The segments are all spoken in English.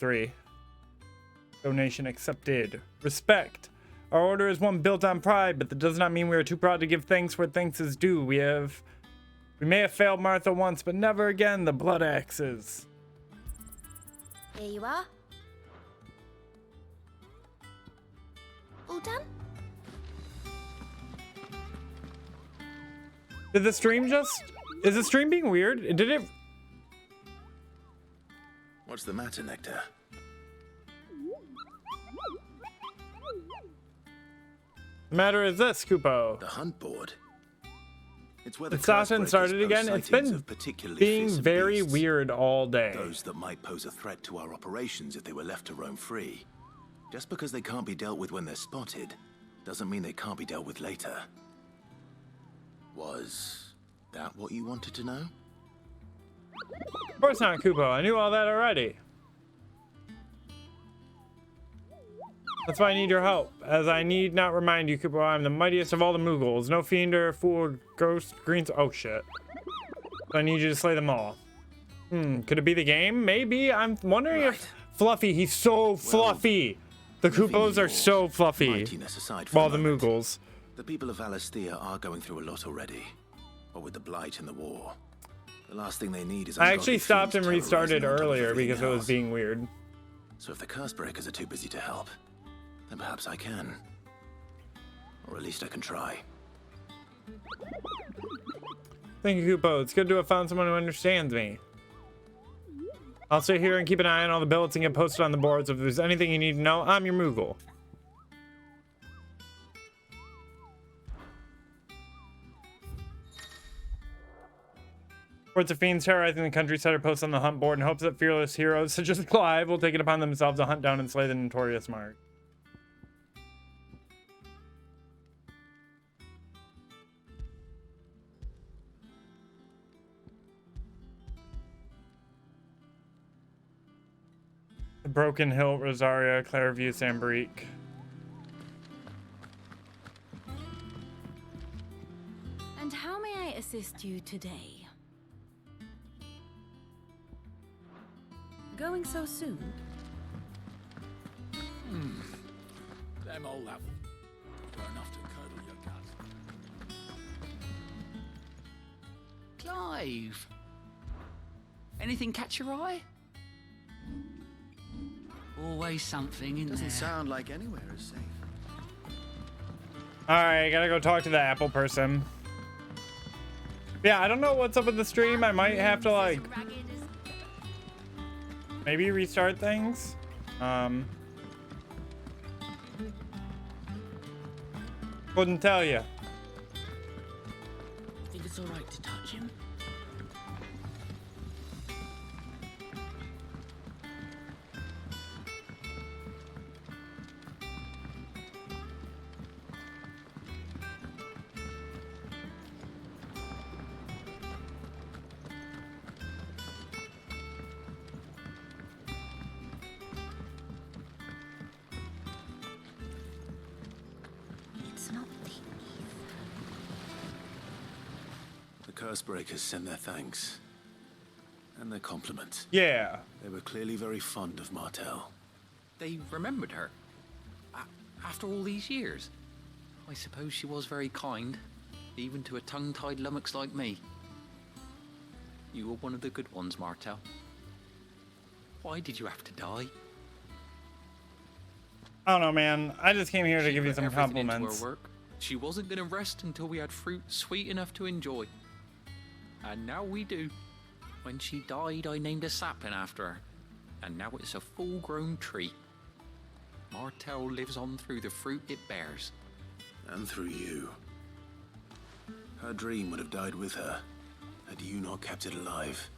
3. Donation accepted. Respect. Our order is one built on pride, but that does not mean we are too proud to give thanks where thanks is due. We may have failed Martha once, but never again the blood axes. Here you are. All done? Did the stream just... Is the stream being weird? Did it... What's the matter, Nectar? The matter is this, Kupo. The hunt board. It's where the It's often started again. It's been being very weird all day. Those that might pose a threat to our operations if they were left to roam free. Just because they can't be dealt with when they're spotted, doesn't mean they can't be dealt with later. Was that what you wanted to know? Of course not, Kupo. I knew all that already. That's why I need your help. As I need not remind you, Kupo, I'm the mightiest of all the Mughals. No fiend or fool, ghost, greens. Oh, shit. So I need you to slay them all. Could it be the game? Maybe. I'm wondering if Fluffy, he's so fluffy. The Kupos are so fluffy. While the Mughals. The people of Valisthea are going through a lot already. What with the blight and the war. The last thing they need is... I actually stopped and restarted earlier because it was being weird. So if the curse breakers are too busy to help, then perhaps I can. Or at least I can try. Thank you, Kupo. It's good to have found someone who understands me. I'll sit here and keep an eye on all the billets and get posted on the boards. If there's anything you need to know, I'm your Moogle. Reports of fiends terrorizing the countryside are posted on the hunt board in hopes that fearless heroes such as Clive will take it upon themselves to hunt down and slay the notorious Mark. The Broken Hill, Rosaria, Clairview, Sambrique. And how may I assist you today? Going so soon? Them old apples are enough to curdle your guts. Clive! Anything catch your eye? Always something in Doesn't there. sound like anywhere is safe. Alright, gotta go talk to the apple person. Yeah, I don't know what's up with the stream. I might have to, like, maybe restart things. Couldn't tell you. Think it's alright to touch him? Cursebreakers send their thanks. And their compliments. Yeah. They were clearly very fond of Martel. They remembered her. After all these years. I suppose she was very kind, even to a tongue-tied lummox like me. You were one of the good ones, Martel. Why did you have to die? I don't know, man. I just came here to give you some Everything into compliments. her work. She wasn't going to rest until we had fruit sweet enough to enjoy. And now we do. When she died, I named a sapling after her. And now it's a full-grown tree. Martel lives on through the fruit it bears. And through you. Her dream would have died with her, had you not kept it alive.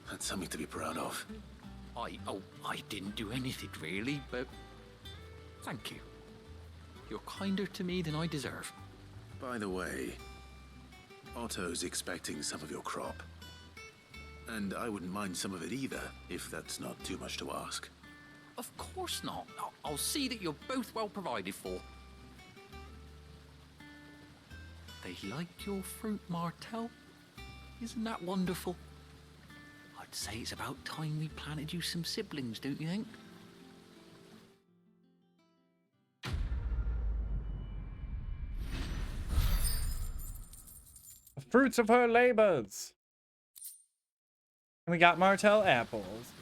That's something to be proud of. I didn't do anything really, but thank you. You're kinder to me than I deserve. By the way, Otto's expecting some of your crop. And I wouldn't mind some of it either, if that's not too much to ask. Of course not. I'll see that you're both well provided for. They like your fruit, Martel. Isn't that wonderful? I'd I'd say it's about time we planted you some siblings, don't you think? The fruits of her labors. And we got Martell apples.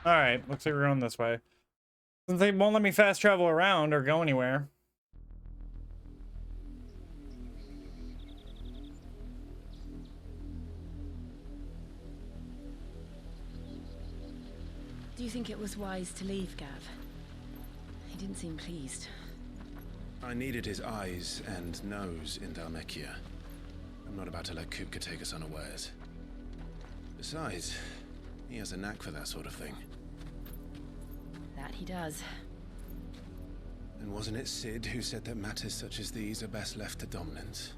Alright, looks like we're going this way. Since they won't let me fast travel around or go anywhere. Do you think it was wise to leave, Gav? He didn't seem pleased. I needed his eyes and nose in Dhalmekia. I'm not about to let Kupka take us unawares. Besides, he has a knack for that sort of thing. That he does. And wasn't it Sid who said that matters such as these are best left to dominance?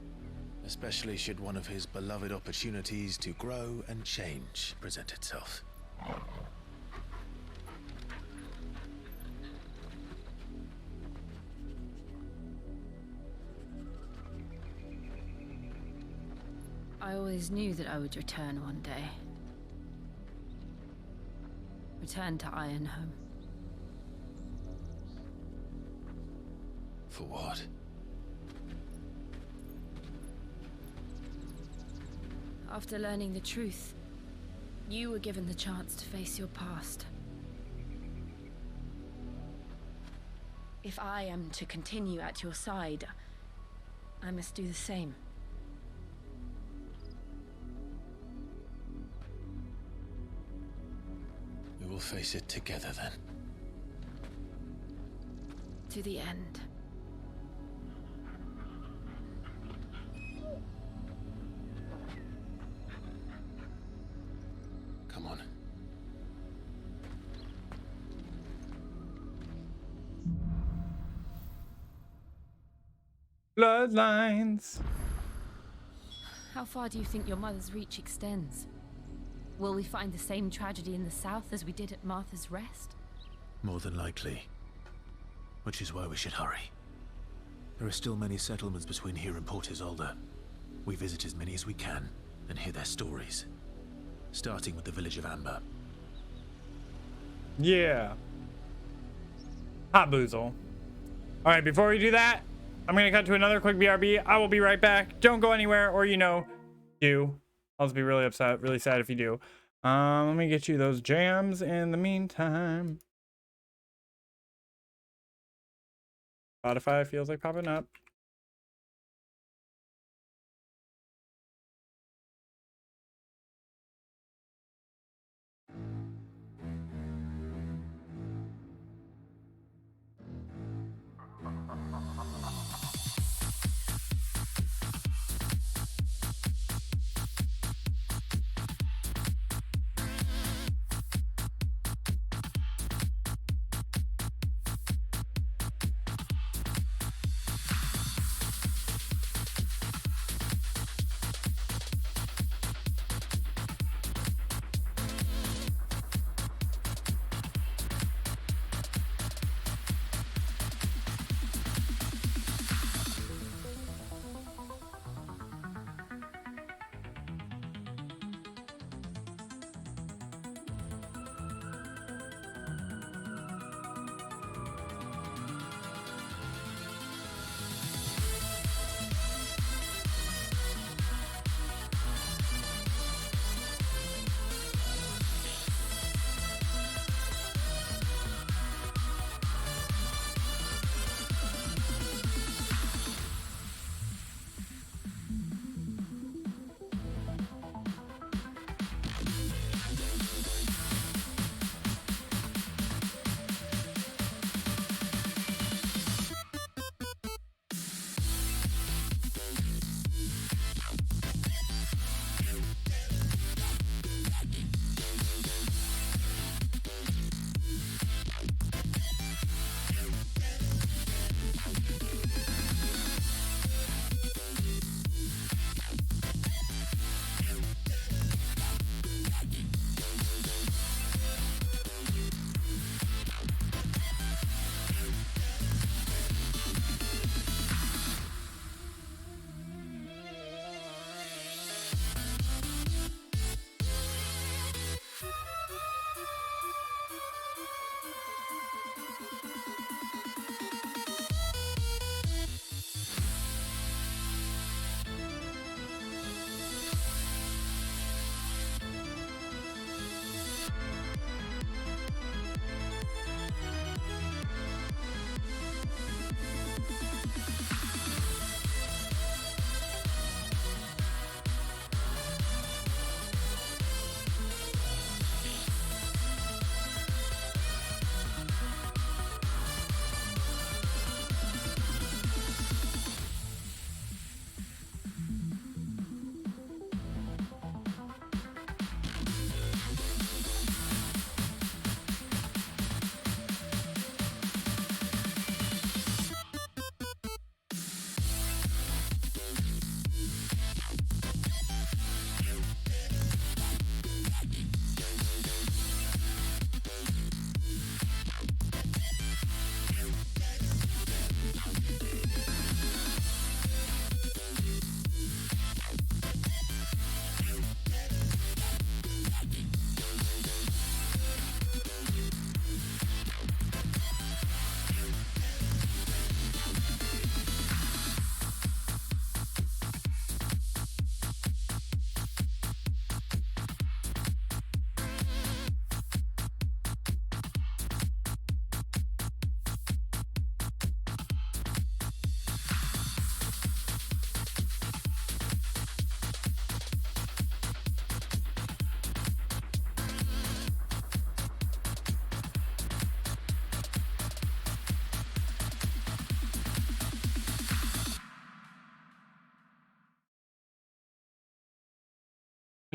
Especially should one of his beloved opportunities to grow and change present itself. I always knew that I would return one day. Return to Ironhome. For what? After learning the truth, you were given the chance to face your past. If I am to continue at your side, I must do the same. We will face it together then. To the end. Come on. Bloodlines. How far do you think your mother's reach extends? Will we find the same tragedy in the south as we did at Martha's Rest? More than likely. Which is why we should hurry. There are still many settlements between here and Port Isolde. We visit as many as we can and hear their stories. Starting with the village of Amber. Yeah. Hot boozle. Alright, before we do that, I'm gonna cut to another quick BRB. I will be right back. Don't go anywhere, or do. I'll just be really upset, really sad if you do. Let me get you those jams in the meantime. Spotify feels like popping up.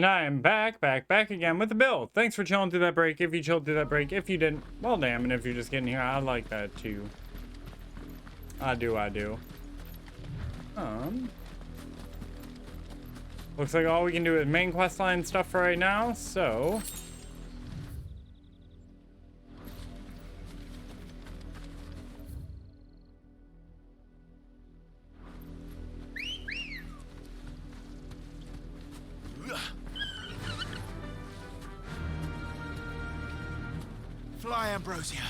And I am back again with the bill. Thanks for chilling through that break. If you chilled through that break, if you didn't, well, damn. And if you're just getting here, I like that too. I do. Looks like all we can do is main questline stuff for right now, so. Fly, Ambrosia.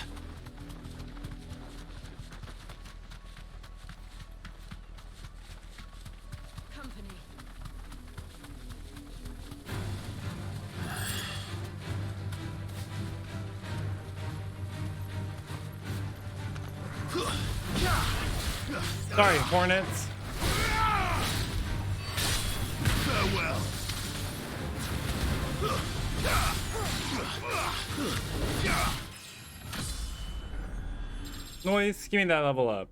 Company. Sorry, Hornets. Farewell. Noise, give me that level up.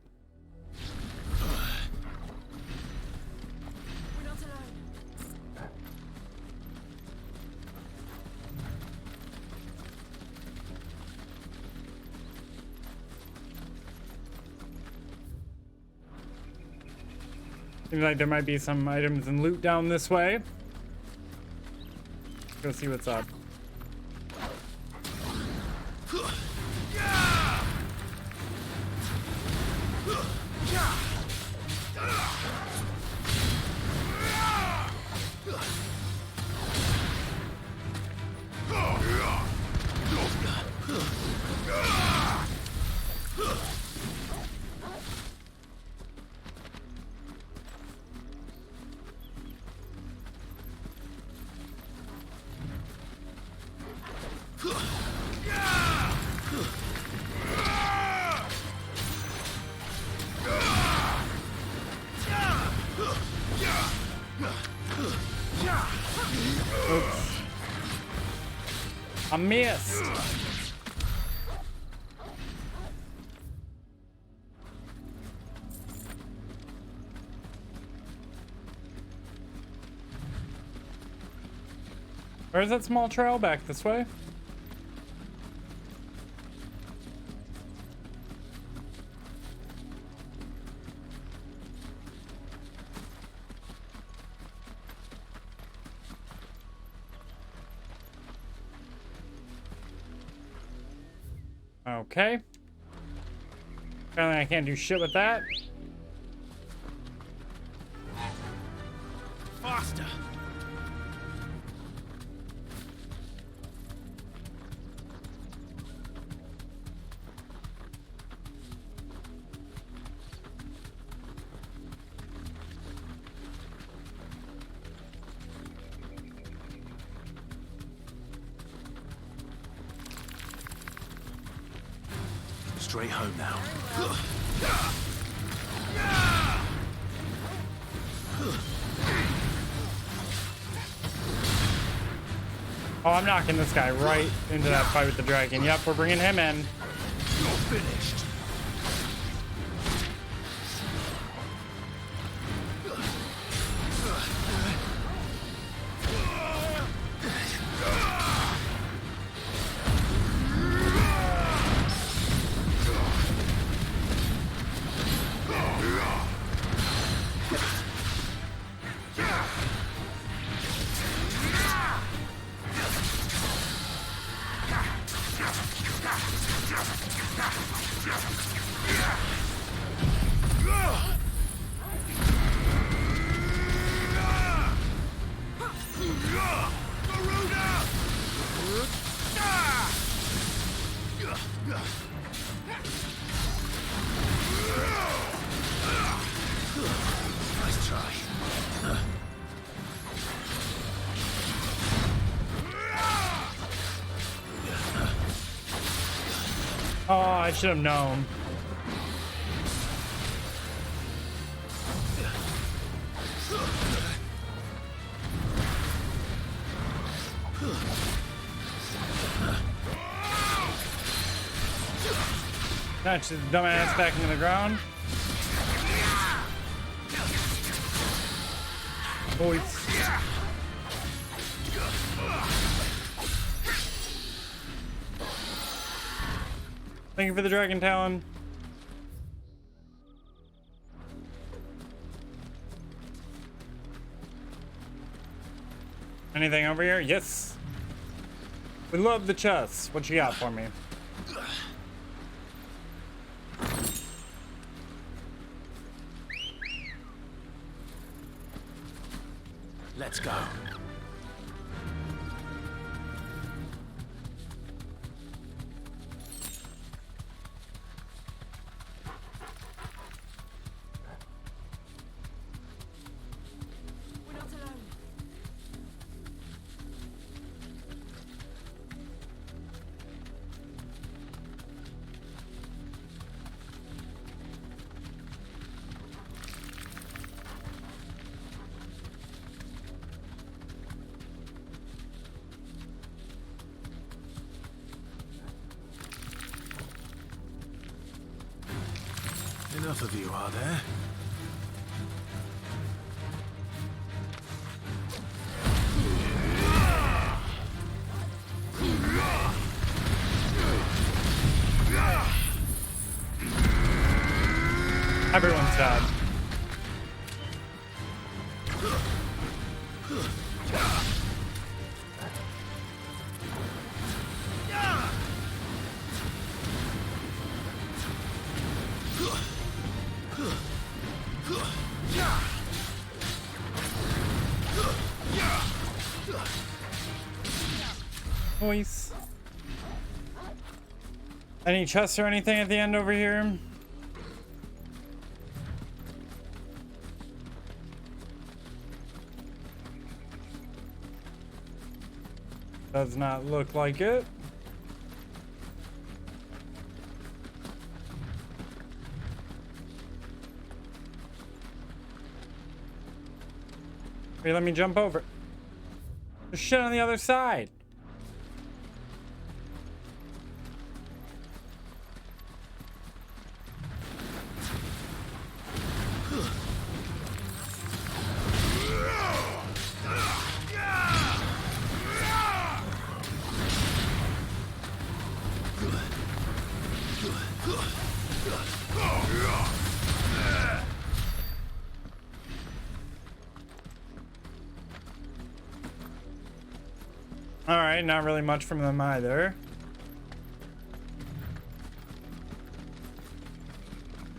We're not alone. Seems like there might be some items and loot down this way. Go see what's up. Oops. I missed. Where's that small trail? Back this way? Okay. Apparently I can't do shit with that. Faster. Straight home now. Oh, I'm knocking this guy right into that fight with the dragon. Yep, we're bringing him in. You're finished. Nice try. Oh, I should have known. Touch his dumbass back into the ground. Boys. Thank you for the dragon talon. Anything over here? Yes. We love the chest. What you got for me? Let's go. We're not alone. Enough of you, are there? Everyone's dead. Voice. Any chests or anything at the end over here? Does not look like it. Here, let me jump over. There's shit on the other side. Alright, not really much from them either.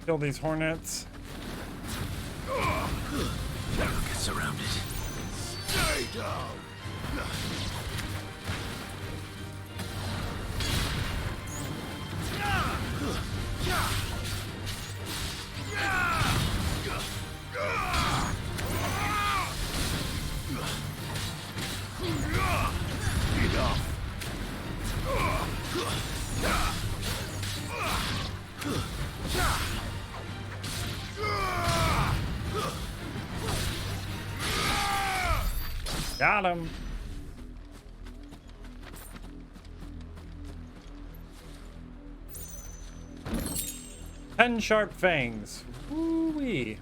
Kill these hornets. Get surrounded. Stay down. Got him. Ten sharp fangs. Woo-wee.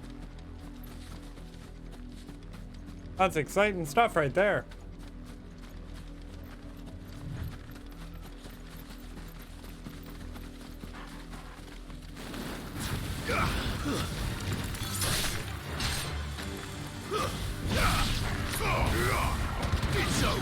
That's exciting stuff right there. It's over.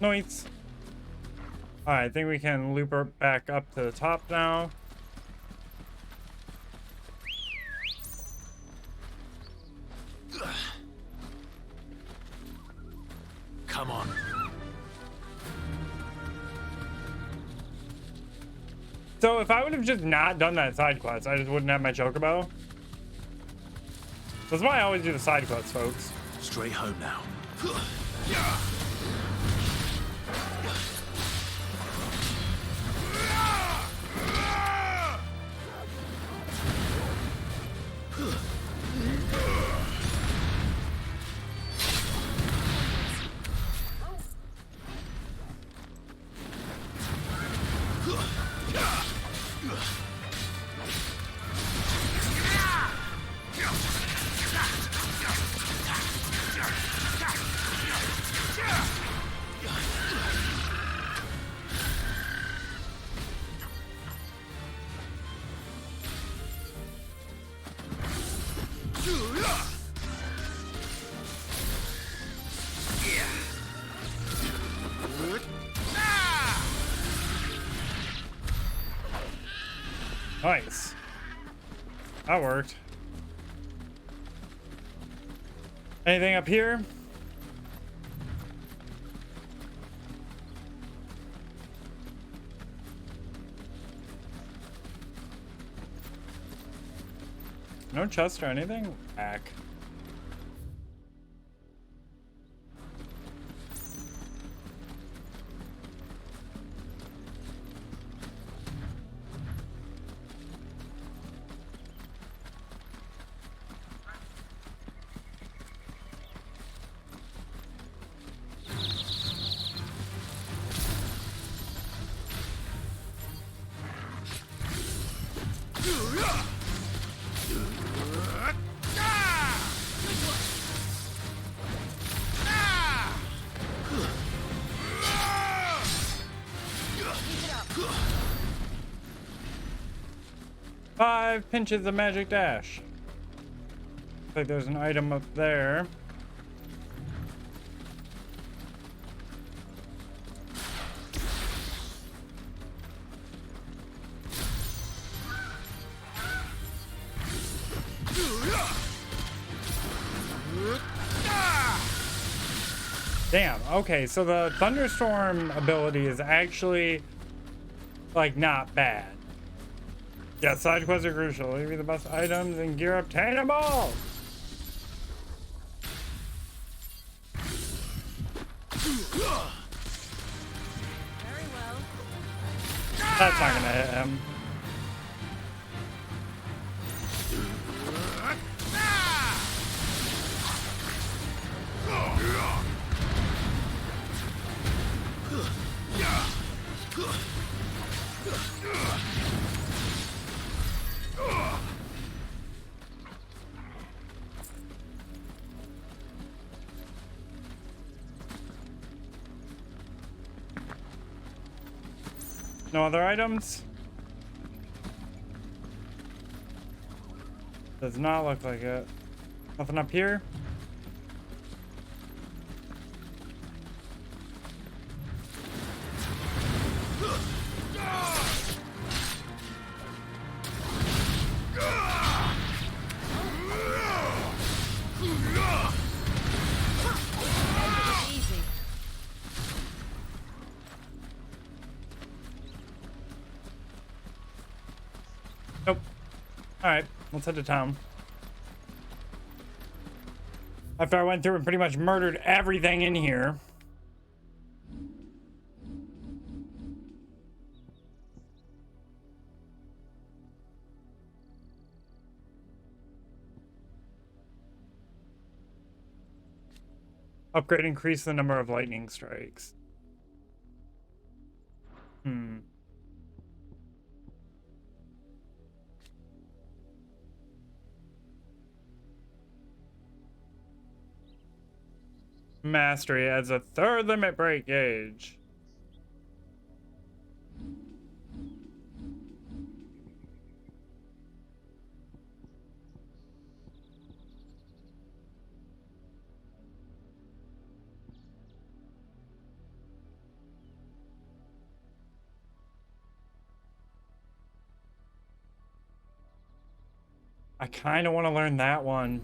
Nice. Alright, I think we can loop her back up to the top now. Come on. So if I would have just not done that side quest, I just wouldn't have my chocobo. That's why I always do the side quests, folks. Straight home now. Nice. That worked. Anything up here? No chest or anything? Back. Five pinches of magic dash. Looks like there's an item up there. Damn, okay, so the thunderstorm ability is actually like not bad. Yeah, side quests are crucial. Leave you the best items and gear obtainable. Very well. That's not gonna hit him. No other items? Does not look like it. Nothing up here? Easy. Nope. Alright, let's head to town. After I went through and pretty much murdered everything in here. Upgrade increase the number of lightning strikes. Mastery adds a third limit break gauge. I kind of want to learn that one.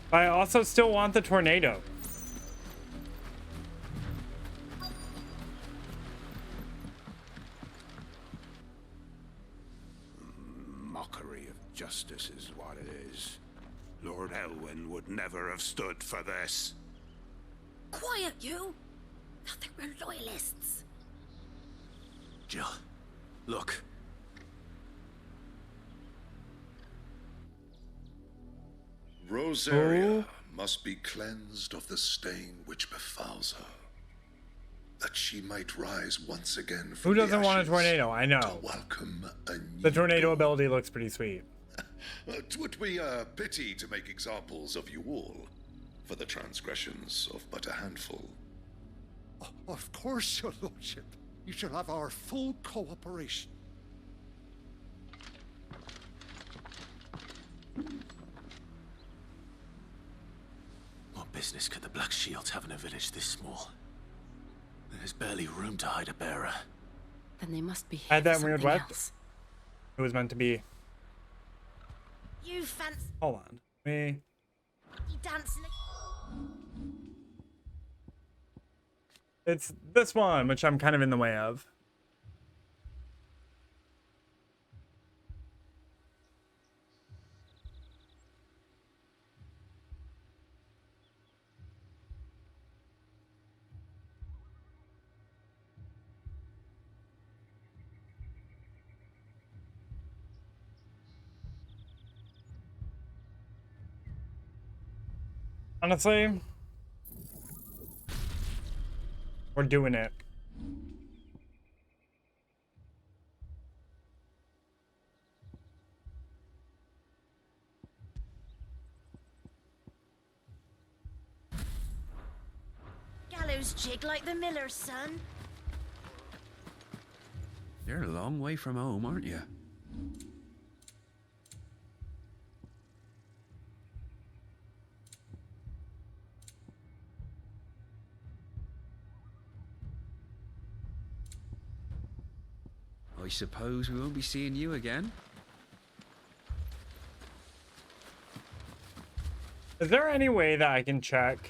But I also still want the tornado. Mockery of justice is what it is. Lord Elwyn would never have stood for this. Quiet, you! Nothing but loyalists. Jill, look. Rosaria must be cleansed of the stain which befouls her, that she might rise once again from Who doesn't the want a ashes tornado? I know. to welcome a new The tornado dawn. ability looks pretty sweet. 'Twould be a pity to make examples of you all, for the transgressions of but a handful. Of course, your lordship. You shall have our full cooperation. What business could the Black Shields have in a village this small? There's barely room to hide a bearer. Then they must be here Had for that weird something what? else. It was meant to be. You fancy Hold on. Me. dancing? It's this one, which I'm kind of in the way of. Honestly, we're doing it. Gallows jig like the miller's son. You're a long way from home, aren't you? I suppose we won't be seeing you again. Is there any way that I can check?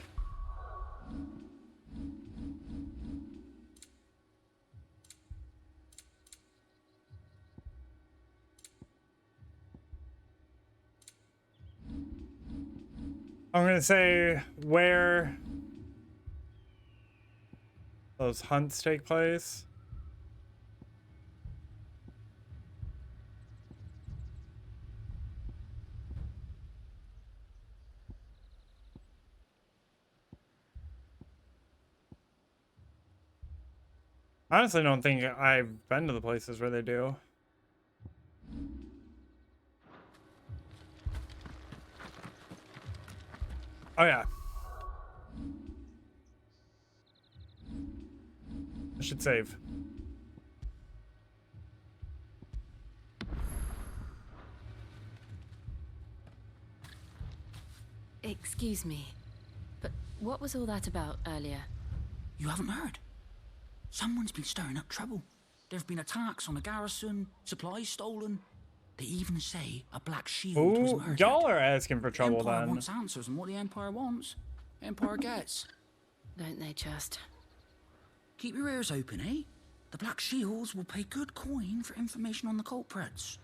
I'm gonna say where those hunts take place. I honestly don't think I've been to the places where they do. Oh yeah. I should save. Excuse me, but what was all that about earlier? You haven't heard? Someone's been stirring up trouble. There have been attacks on the garrison, supplies stolen. They even say a black shield was Ooh, murdered. y'all are asking for trouble Empire then. wants answers, and what the Empire wants, Empire gets. Don't they just? Keep your ears open, eh? The Black Shields will pay good coin for information on the culprits.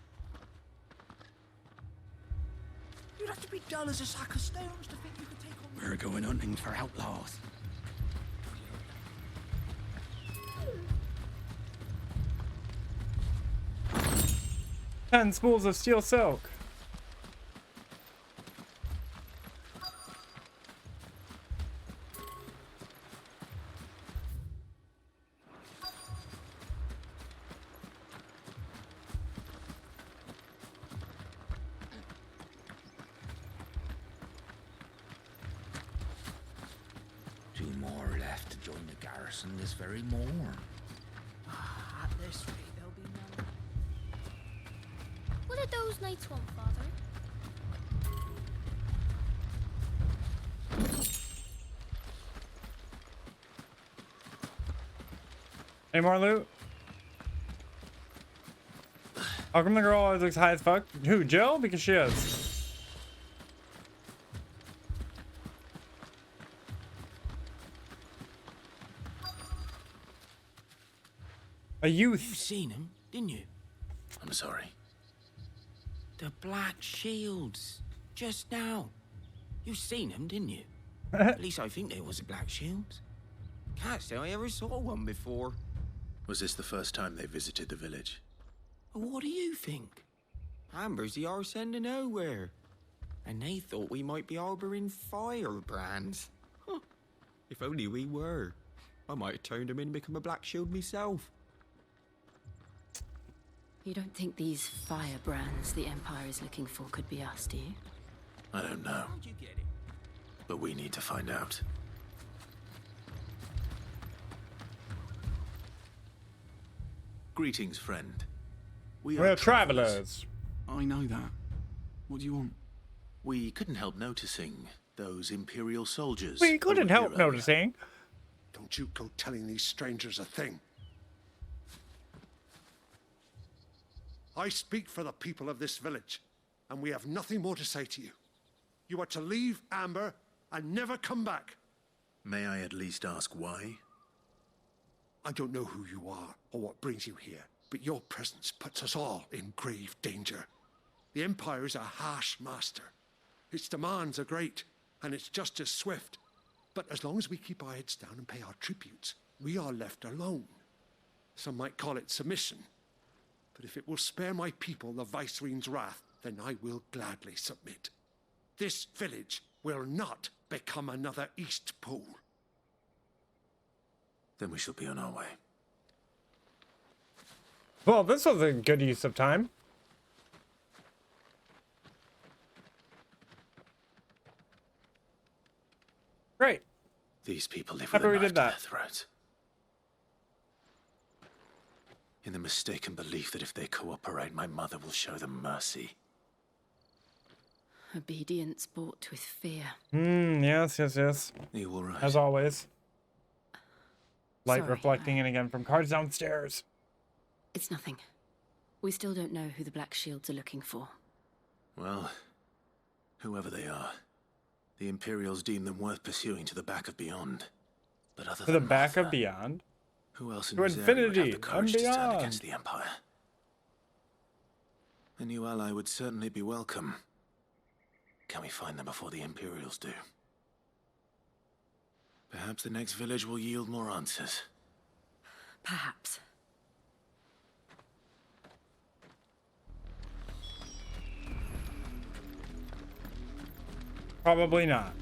You'd have to be dull as a sack of stones to think you could take on... We're going hunting for outlaws. 10 spools of steel silk. Two more left to join the garrison this very morn. At this rate, there'll be none. What do those knights want, Father? Any more loot? How come the girl always looks high as fuck? Who, Jill? Because she is. A youth. You seen him, didn't you? I'm sorry. The Black Shields. Just now. You seen them, didn't you? Oh, At least I think there was a Black Shields. Can't say I ever saw one before. Was this the first time they visited the village? What do you think? Amber's the arse end of nowhere. And they thought we might be harboring firebrands. Huh. If only we were. I might have turned them in and become a Black Shield myself. You don't think these firebrands the Empire is looking for could be us, do you? I don't know, How'd you get it? but we need to find out. Greetings, friend. We're travelers. I know that. What do you want? We couldn't help noticing those Imperial soldiers. We couldn't who were help here earlier. noticing. Don't you go telling these strangers a thing. I speak for the people of this village, and we have nothing more to say to you. You are to leave Amber and never come back. May I at least ask why? I don't know who you are or what brings you here, but your presence puts us all in grave danger. The Empire is a harsh master. Its demands are great, and its justice swift. But as long as we keep our heads down and pay our tributes, we are left alone. Some might call it submission. But if it will spare my people the Viceroy's wrath, then I will gladly submit. This village will not become another East Pool. Then we shall be on our way. Well, this was a good use of time. Great. These people live Happy with we a knife did to that. their throats. In the mistaken belief that if they cooperate, my mother will show them mercy. Obedience bought with fear. Yes. You all right? As always. Light Sorry, reflecting in again from cards downstairs. It's nothing. We still don't know who the Black Shields are looking for. Well, whoever they are, the Imperials deem them worth pursuing to the back of beyond. But other To the than back Martha, of beyond? who else in To this area would have infinity the courage and to turn beyond. against the Empire? A new ally would certainly be welcome. Can we find them before the Imperials do? Perhaps the next village will yield more answers. Perhaps. Probably not.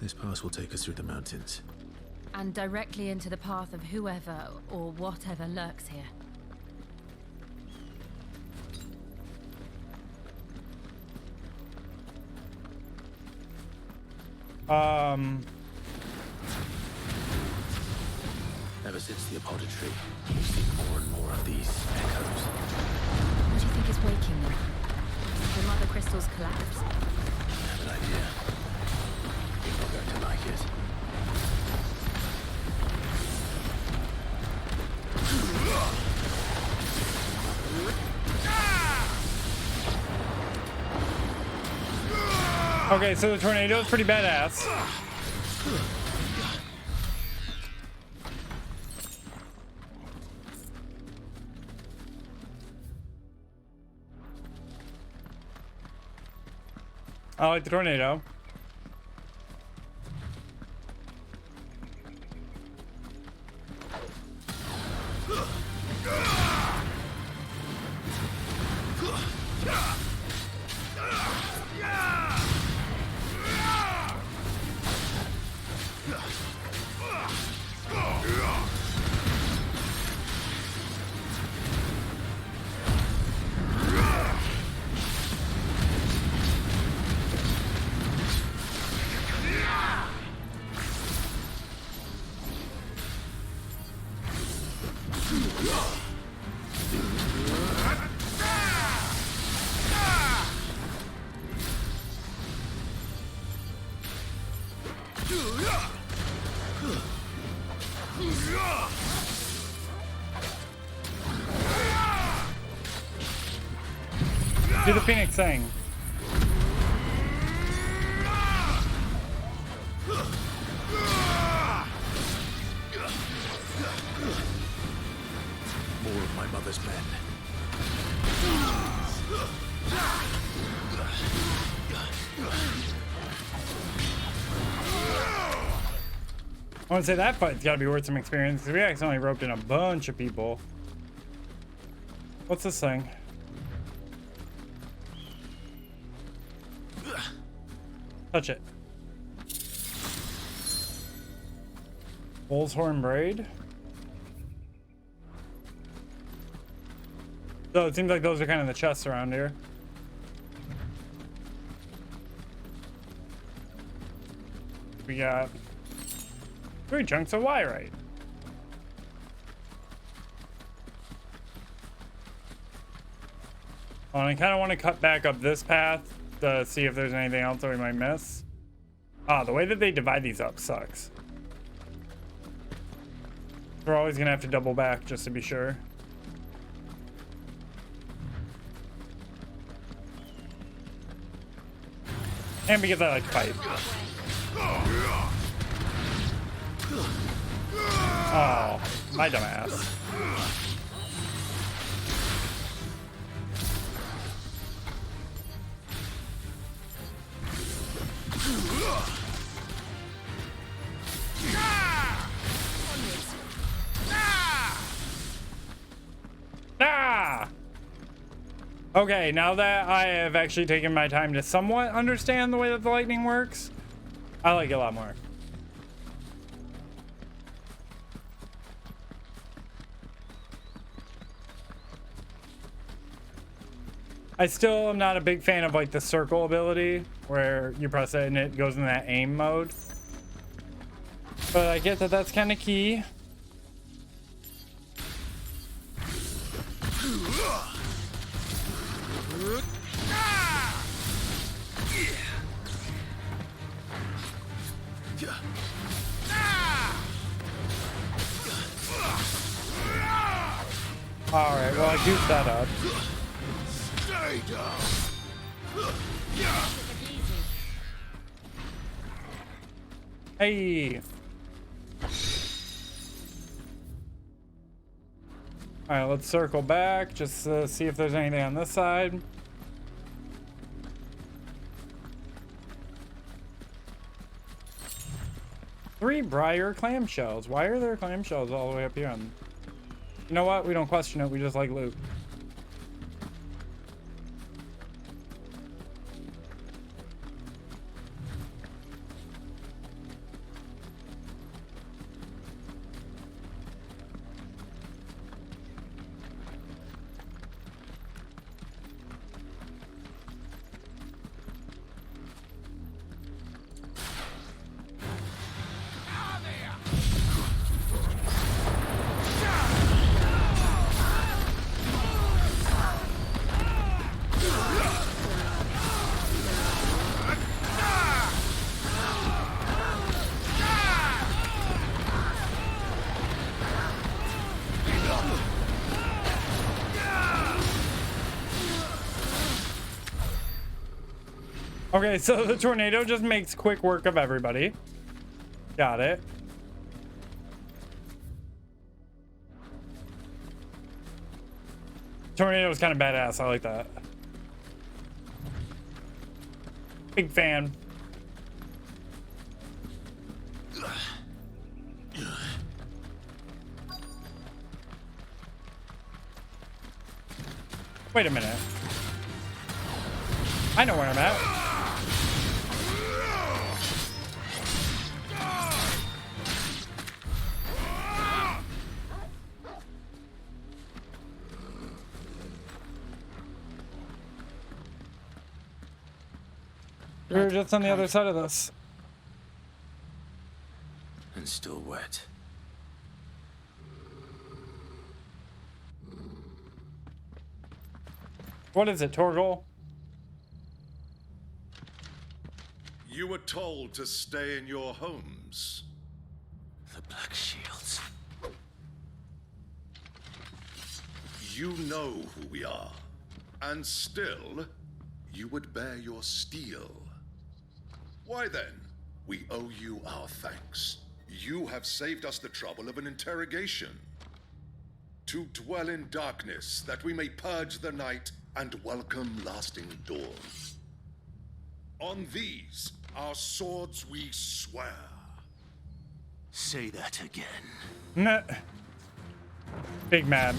This pass will take us through the mountains. And directly into the path of whoever or whatever lurks here. Ever since the apothecary, we've seen more and more of these echoes. What do you think is waking them? The mother crystals collapse? I have an idea. You're not going to like it. Okay, so the tornado is pretty badass. I like the tornado. Do the Phoenix thing. More of my mother's men. I want to say that fight's got to be worth some experience because we accidentally roped in a bunch of people. What's this thing? Touch it. Bull's horn braid. So it seems like those are kind of the chests around here. We got 3 chunks of wyrite. Oh, and I kind of want to cut back up this path to see if there's anything else that we might miss. Ah, the way that they divide these up sucks. We're always gonna have to double back just to be sure. And because I like to fight. Oh, my dumb ass. Ah! Okay, now that I have actually taken my time to somewhat understand the way that the lightning works, I like it a lot more. I still am not a big fan of like the circle ability where you press it and it goes in that aim mode. But I get that that's kind of key. Alright, well I goofed that up. Stay down. Hey. Alright, let's circle back, just see if there's anything on this side. Three briar clamshells. Why are there clamshells all the way up here? You know what? We don't question it. We just like loot. Okay, so the tornado just makes quick work of everybody. Got it. Tornado is kind of badass. I like that. Big fan. Wait a minute. I know where I'm at. We're just on the other side of this. And still wet. What is it, Torgal? You were told to stay in your homes. The Black Shields. You know who we are. And still, you would bear your steel. Why then, we owe you our thanks. You have saved us the trouble of an interrogation. To dwell in darkness, that we may purge the night and welcome lasting dawn. On these, our swords we swear. Say that again. Nah. Big mad.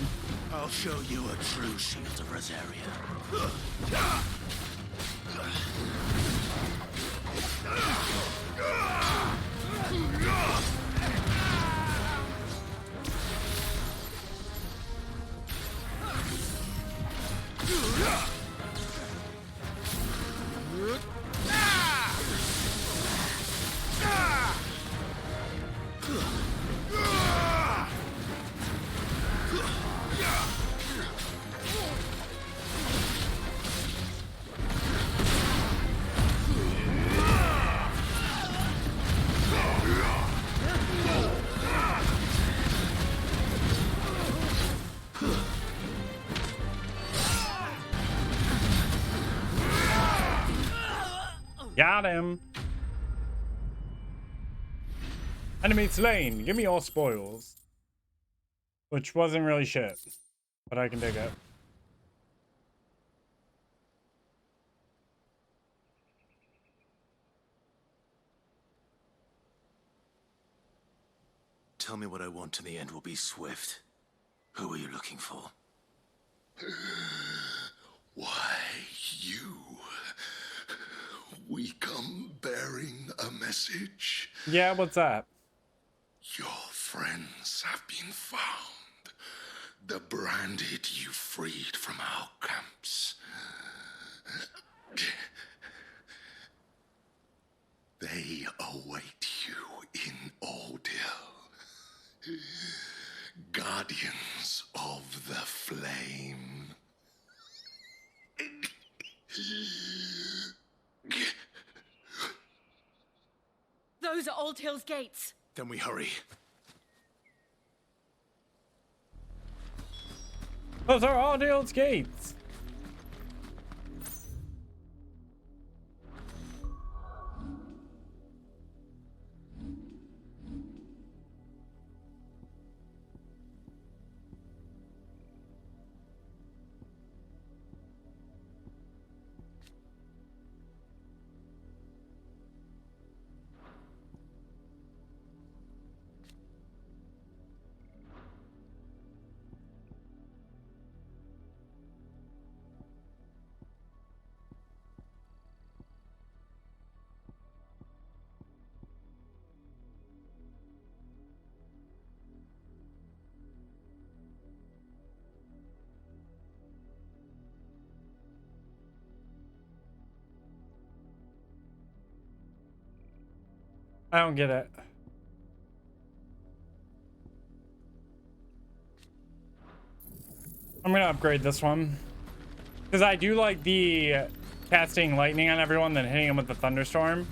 I'll show you a true shield of Rosaria. Got him. Enemy slain. Give me all spoils. Which wasn't really shit. But I can dig it. Tell me what I want and the end will be swift. Who are you looking for? Why, you. We come bearing a message. Yeah, what's that? Your friends have been found. The branded you freed from our camps. They await you in Ordil. Guardians of the Flame. Those are Old Hill's gates. Then we hurry. Those are all Dale's gates. I don't get it. I'm gonna upgrade this one. Because I do like the casting lightning on everyone, then hitting them with the thunderstorm.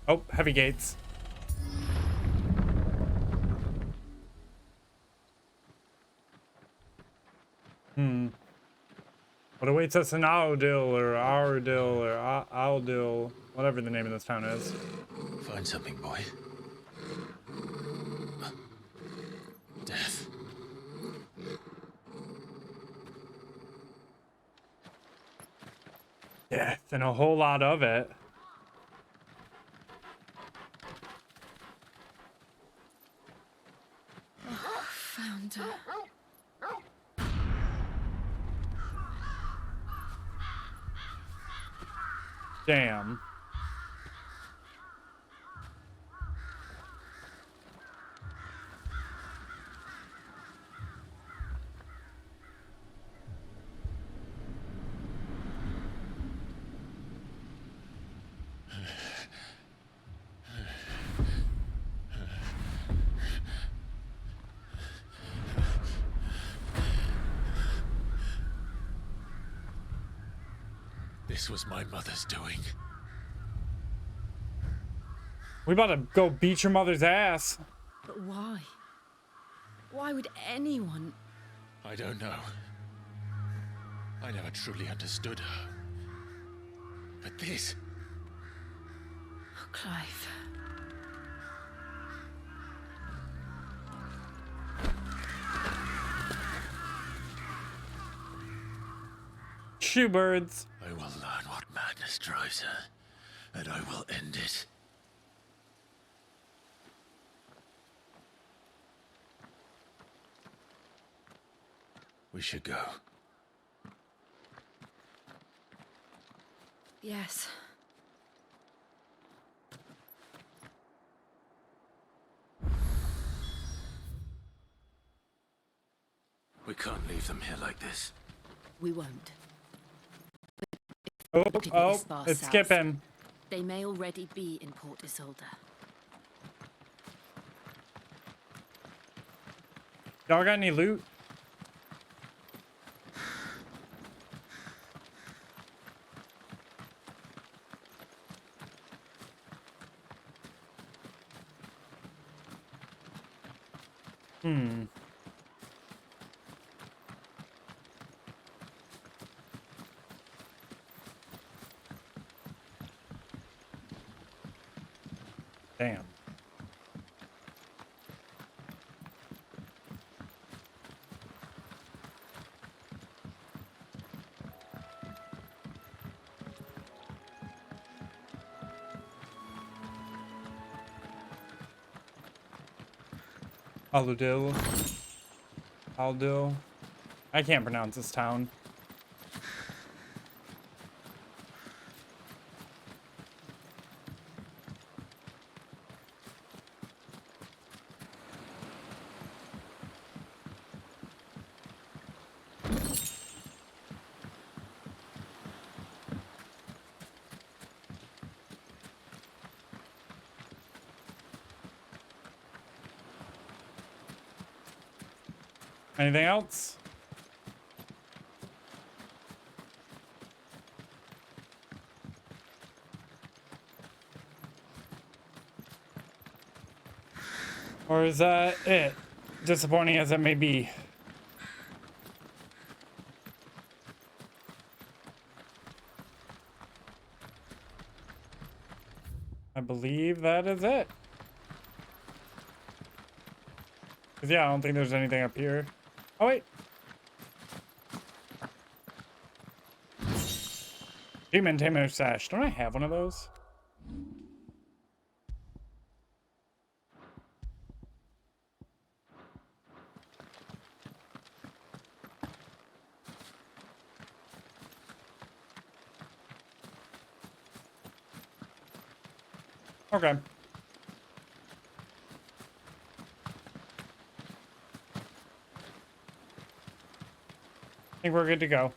Oh, heavy gates. What awaits us in Aldil or Ardil or Aldil, whatever the name of this town is. Find something, boy. Death. Death and a whole lot of it. Found her. Damn. This was my mother's doing. We about to go beat your mother's ass. But why? Why would anyone? I don't know. I never truly understood her. But this... Oh, Clive. Shoe birds. I will learn what madness drives her, and I will end it. We should go. Yes. We can't leave them here like this. We won't. Oh, Look at oh, this far it's south. skipping. They may already be in Port Isolde. Y'all got any loot? Damn. Aludil. Aldil. I can't pronounce this town. Anything else? Or is that it? Disappointing as it may be. I believe that is it. 'Cause yeah, I don't think there's anything up here. Oh, wait. Demon Tamer Sash. Don't I have one of those? Okay. I think we're good to go.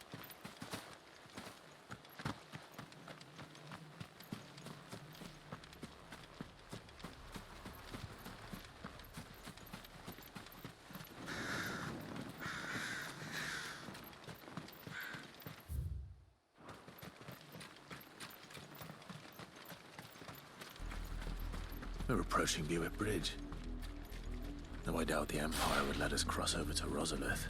We're approaching Buick Bridge. Though I doubt the Empire would let us cross over to Rosalith.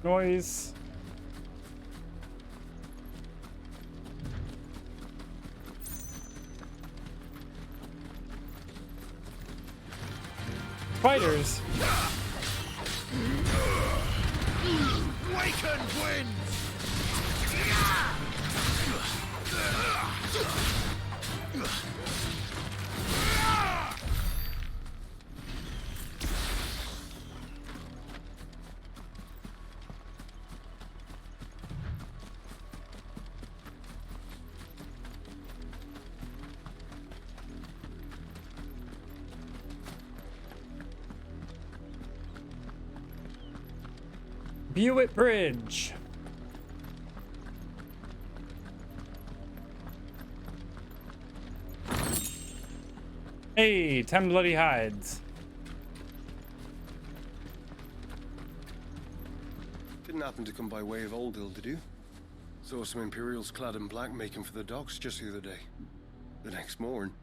Noise. Fighters. Awakened winds! Buick Bridge. Hey, 10 bloody hides. Didn't happen to come by way of Oldhill, did you? Saw some Imperials clad in black making for the docks just the other day. The next morn,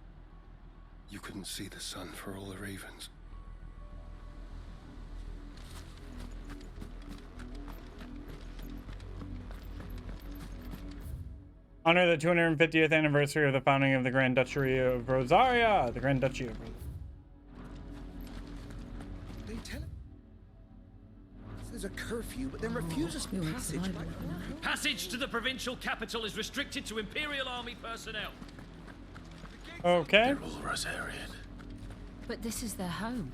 you couldn't see the sun for all the ravens. Honor the 250th anniversary of the founding of the Grand Duchy of Rosaria. The Grand Duchy of Rosaria. They tell there's a curfew, but then refuses passage. Passage to the provincial capital is restricted to Imperial Army personnel. Okay. They're all Rosarian. But this is their home.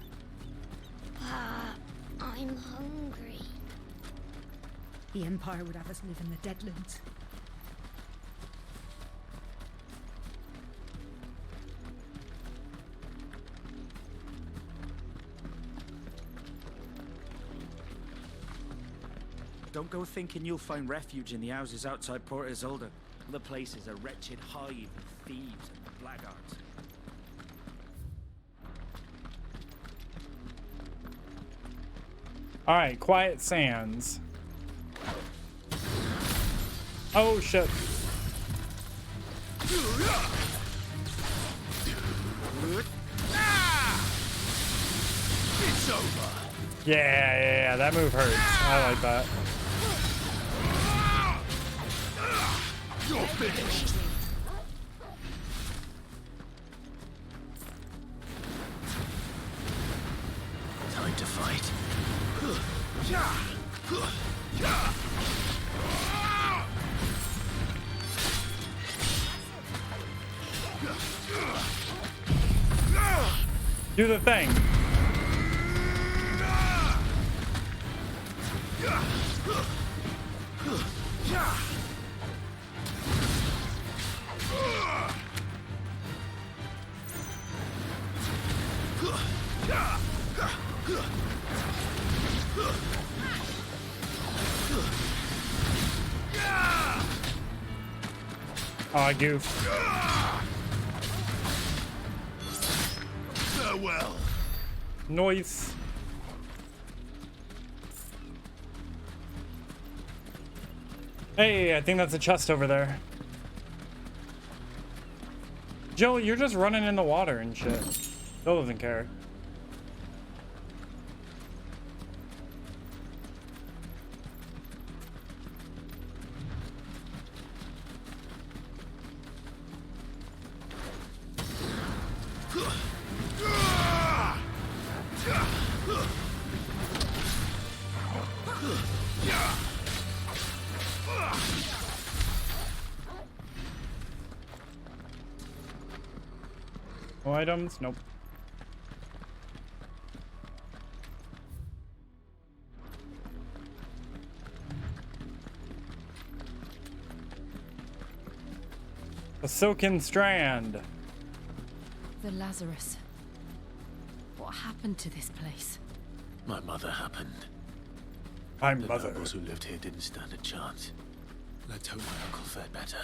I'm hungry. The Empire would have us live in the Deadlands. Don't go thinking you'll find refuge in the houses outside Port Isolde. The place is a wretched hive of thieves and blackguards. All right, Quiet Sands. Oh shit. It's over. Yeah, that move hurts. I like that. You're finished. Time to fight. Do the thing. Oh, I goof. Farewell. Noise. Hey, I think that's a chest over there. Joe, you're just running in the water and shit. Joe doesn't care. No items? Nope. A silken strand. The Lazarus. What happened to this place? My mother happened. My The mother. nobles who lived here didn't stand a chance. Let's hope my uncle fared better.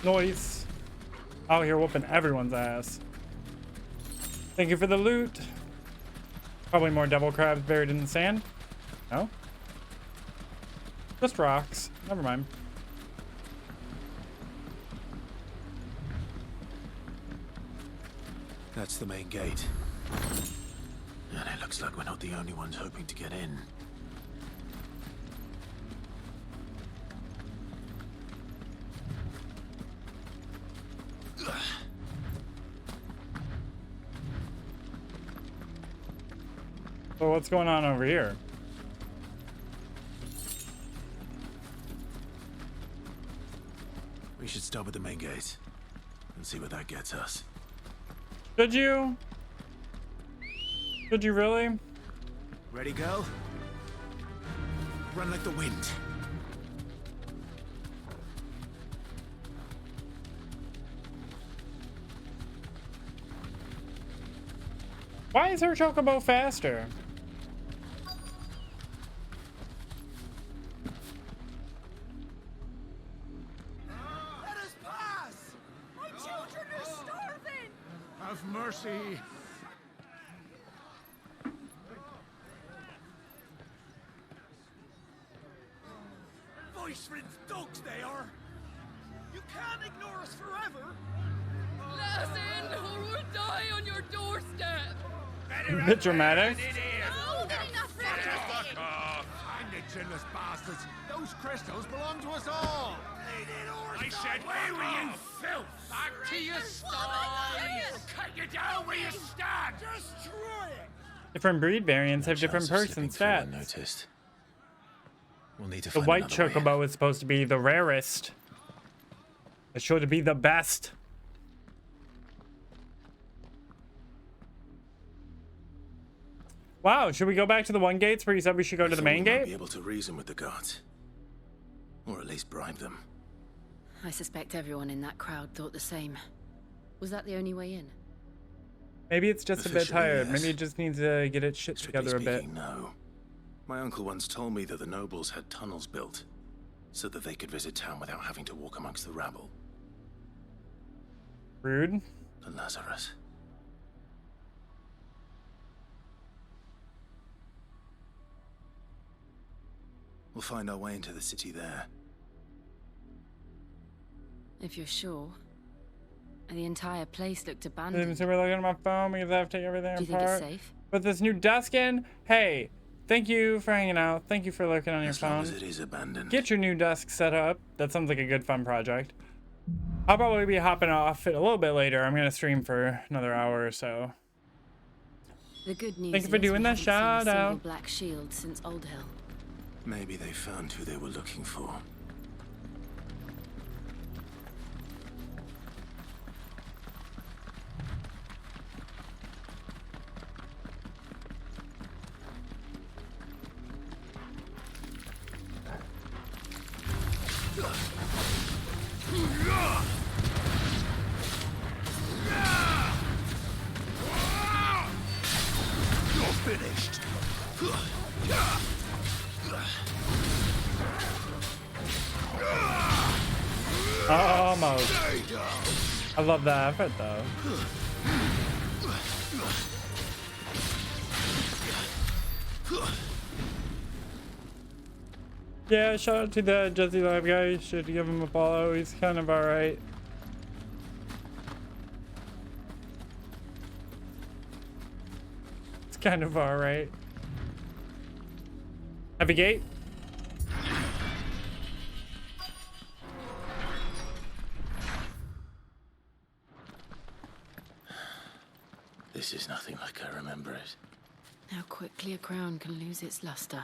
Noise. Out here whooping everyone's ass. Thank you for the loot. Probably more devil crabs buried in the sand. No? Just rocks. Never mind. That's the main gate. And it looks like we're not the only ones hoping to get in. So what's going on over here? We should stop at the main gate and see where that gets us. Should you? Should you really? Ready, go? Run like the wind. Why is her chocobo faster? Let us pass! My children are starving! Have mercy. Voice-ridden dogs they are! You can't ignore us forever! Let us in, or we'll die on your doorstep! A bit dramatic. Chinless bastards! Those crystals belong to us all! I said, where are you, filth? Back to your sties! Cut you down where you stand! Destroy it! Different breed variants have different Chances perks and slipping through stats. unnoticed. We'll need to The find white another way in. chocobo is supposed to be the rarest. It's sure to be the best. Wow, should we go back to the one gates where you said we should go to the main gate? Be able to reason with the guards, or at least bribe them. I suspect everyone in that crowd thought the same. Was that the only way in? Maybe it's just a bit tired. Yes. Maybe it just needs to get its shit together a bit. No. My uncle once told me that the nobles had tunnels built so that they could visit town without having to walk amongst the rabble. Rude. The Lazarus. We'll find our way into the city there. If you're sure. The entire place looked abandoned. So we're looking at my phone because I have to take everything Do you apart. think it's safe? But this new desk in, hey, thank you for hanging out. Thank you for looking on your phone. As long as it is abandoned. Get your new desk set up. That sounds like a good fun project. I'll probably be hopping off it a little bit later. I'm gonna stream for another hour or so. The good news Thank you for doing that shout out. Black shield since Old Hill. Maybe they found who they were looking for. You're finished. Almost. I love that effort though. Yeah, shout out to the Jesse Live guy. You should give him a follow. He's kind of alright. It's kind of alright. Heavy gate. This is nothing like I remember it. How quickly a crown can lose its luster.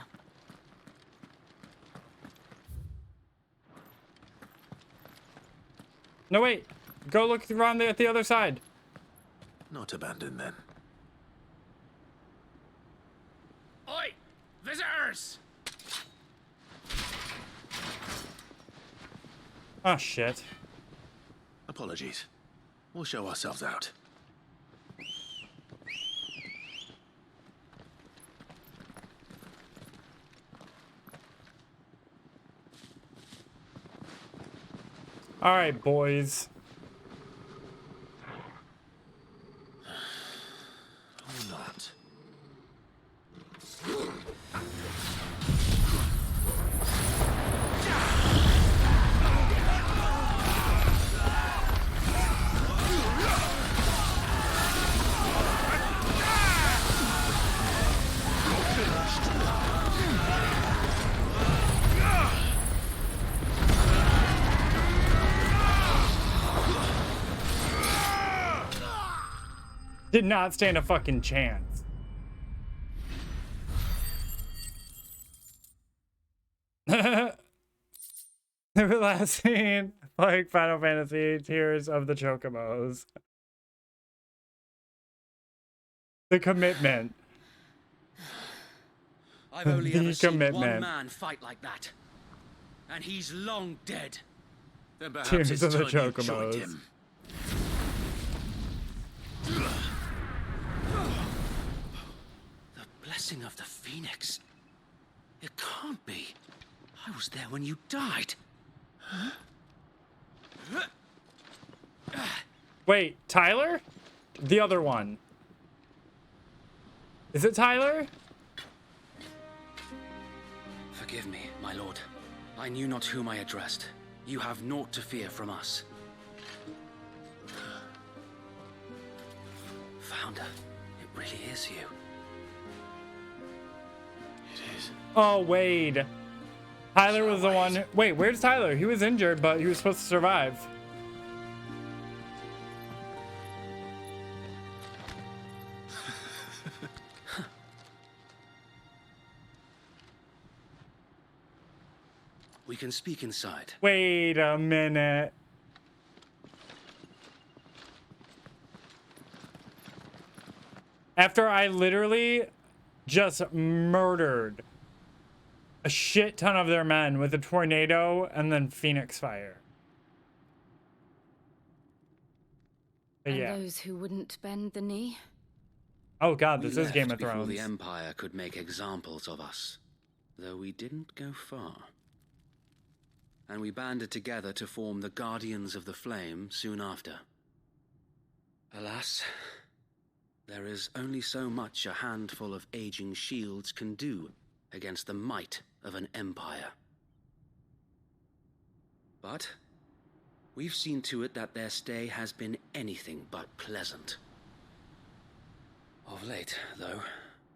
No, wait. Go look around there at the other side. Not abandoned then. Oi! Visitors! Oh, shit. Apologies. We'll show ourselves out. All right, boys. Or not. Did not stand a fucking chance. Everlasting, like Final Fantasy, Tears of the Chocobos. The commitment. I've only ever seen one commitment. man fight like that. And he's long dead. Then perhaps Tears it's of the time you joined Chocobos. him. The blessing of the Phoenix. It can't be. I was there when you died. Wait, Tyler? The other one. Is it Tyler? Forgive me, my lord. I knew not whom I addressed. You have naught to fear from us. Founder, it really is you. It is. Oh, Wade. Tyler was the one. Wait, where's Tyler? He was injured, but he was supposed to survive. We can speak inside. Wait a minute. After I literally just murdered a shit ton of their men with a tornado and then Phoenix fire. But And yeah. those who wouldn't bend the knee? Oh god, We this is Game left of before Thrones. the Empire could make examples of us, though we didn't go far. And we banded together to form the Guardians of the Flame soon after. Alas, there is only so much a handful of aging shields can do against the might of an empire. But we've seen to it that their stay has been anything but pleasant. Of late, though,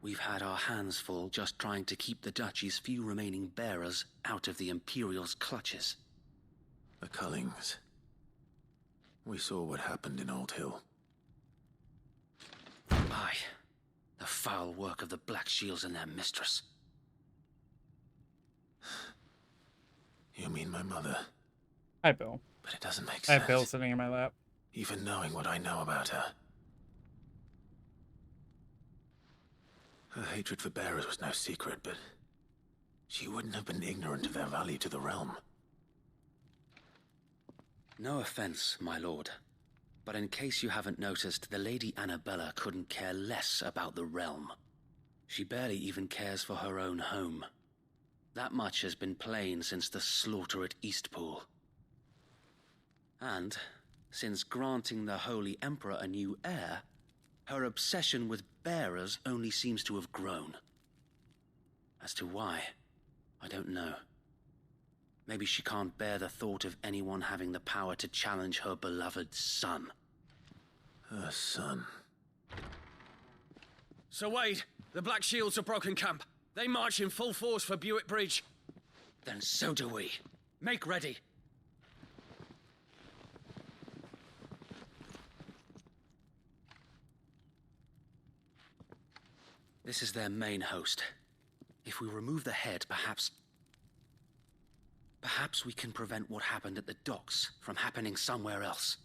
we've had our hands full just trying to keep the Duchy's few remaining bearers out of the Imperial's clutches. The Cullings. We saw what happened in Old Hill. Aye, the foul work of the Black Shields and their mistress. You mean my mother? Hi, Bill. But it doesn't make I sense. have Bill sitting in my lap. Even knowing what I know about her. Her hatred for bearers was no secret, but she wouldn't have been ignorant of their value to the realm. No offense, my lord, but in case you haven't noticed, the Lady Annabella couldn't care less about the realm. She barely even cares for her own home. That much has been plain since the slaughter at Eastpool. And, since granting the Holy Emperor a new heir, her obsession with bearers only seems to have grown. As to why, I don't know. Maybe she can't bear the thought of anyone having the power to challenge her beloved son. Her son. Sir Wade, the Black Shields have broken camp. They march in full force for Buick Bridge. Then so do we. Make ready. This is their main host. If we remove the head, perhaps we can prevent what happened at the docks from happening somewhere else.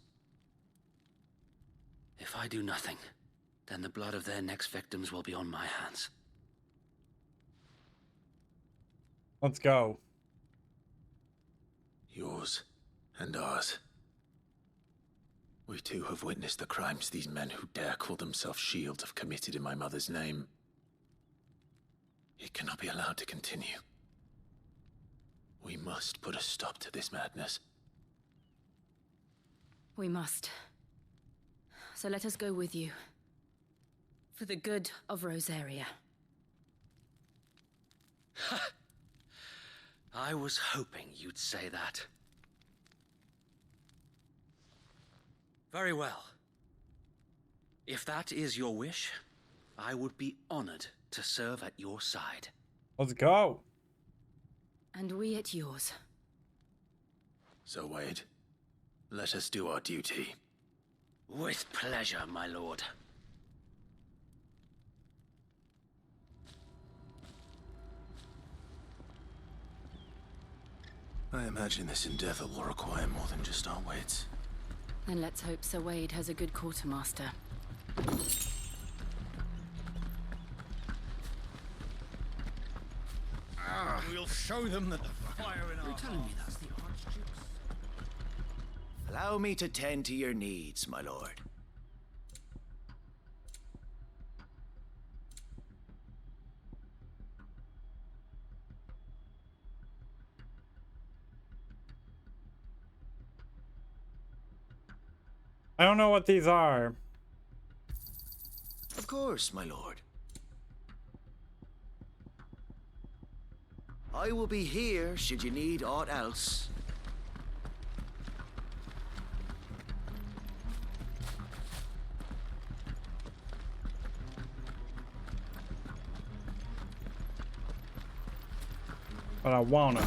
If I do nothing, then the blood of their next victims will be on my hands. Let's go. Yours and ours. We too have witnessed the crimes these men who dare call themselves shields have committed in my mother's name. It cannot be allowed to continue. We must put a stop to this madness. We must. So let us go with you. For the good of Rosaria. I was hoping you'd say that. Very well. If that is your wish, I would be honored to serve at your side. Let's go. And we at yours. So, Wade, let us do our duty. With pleasure, my lord. I imagine this endeavor will require more than just our wits. Then let's hope Sir Wade has a good quartermaster. We'll show them that the fire in our telling me that's the Archduke's. Allow me to tend to your needs, my lord. I don't know what these are. Of course, my lord. I will be here should you need aught else. But I wanna.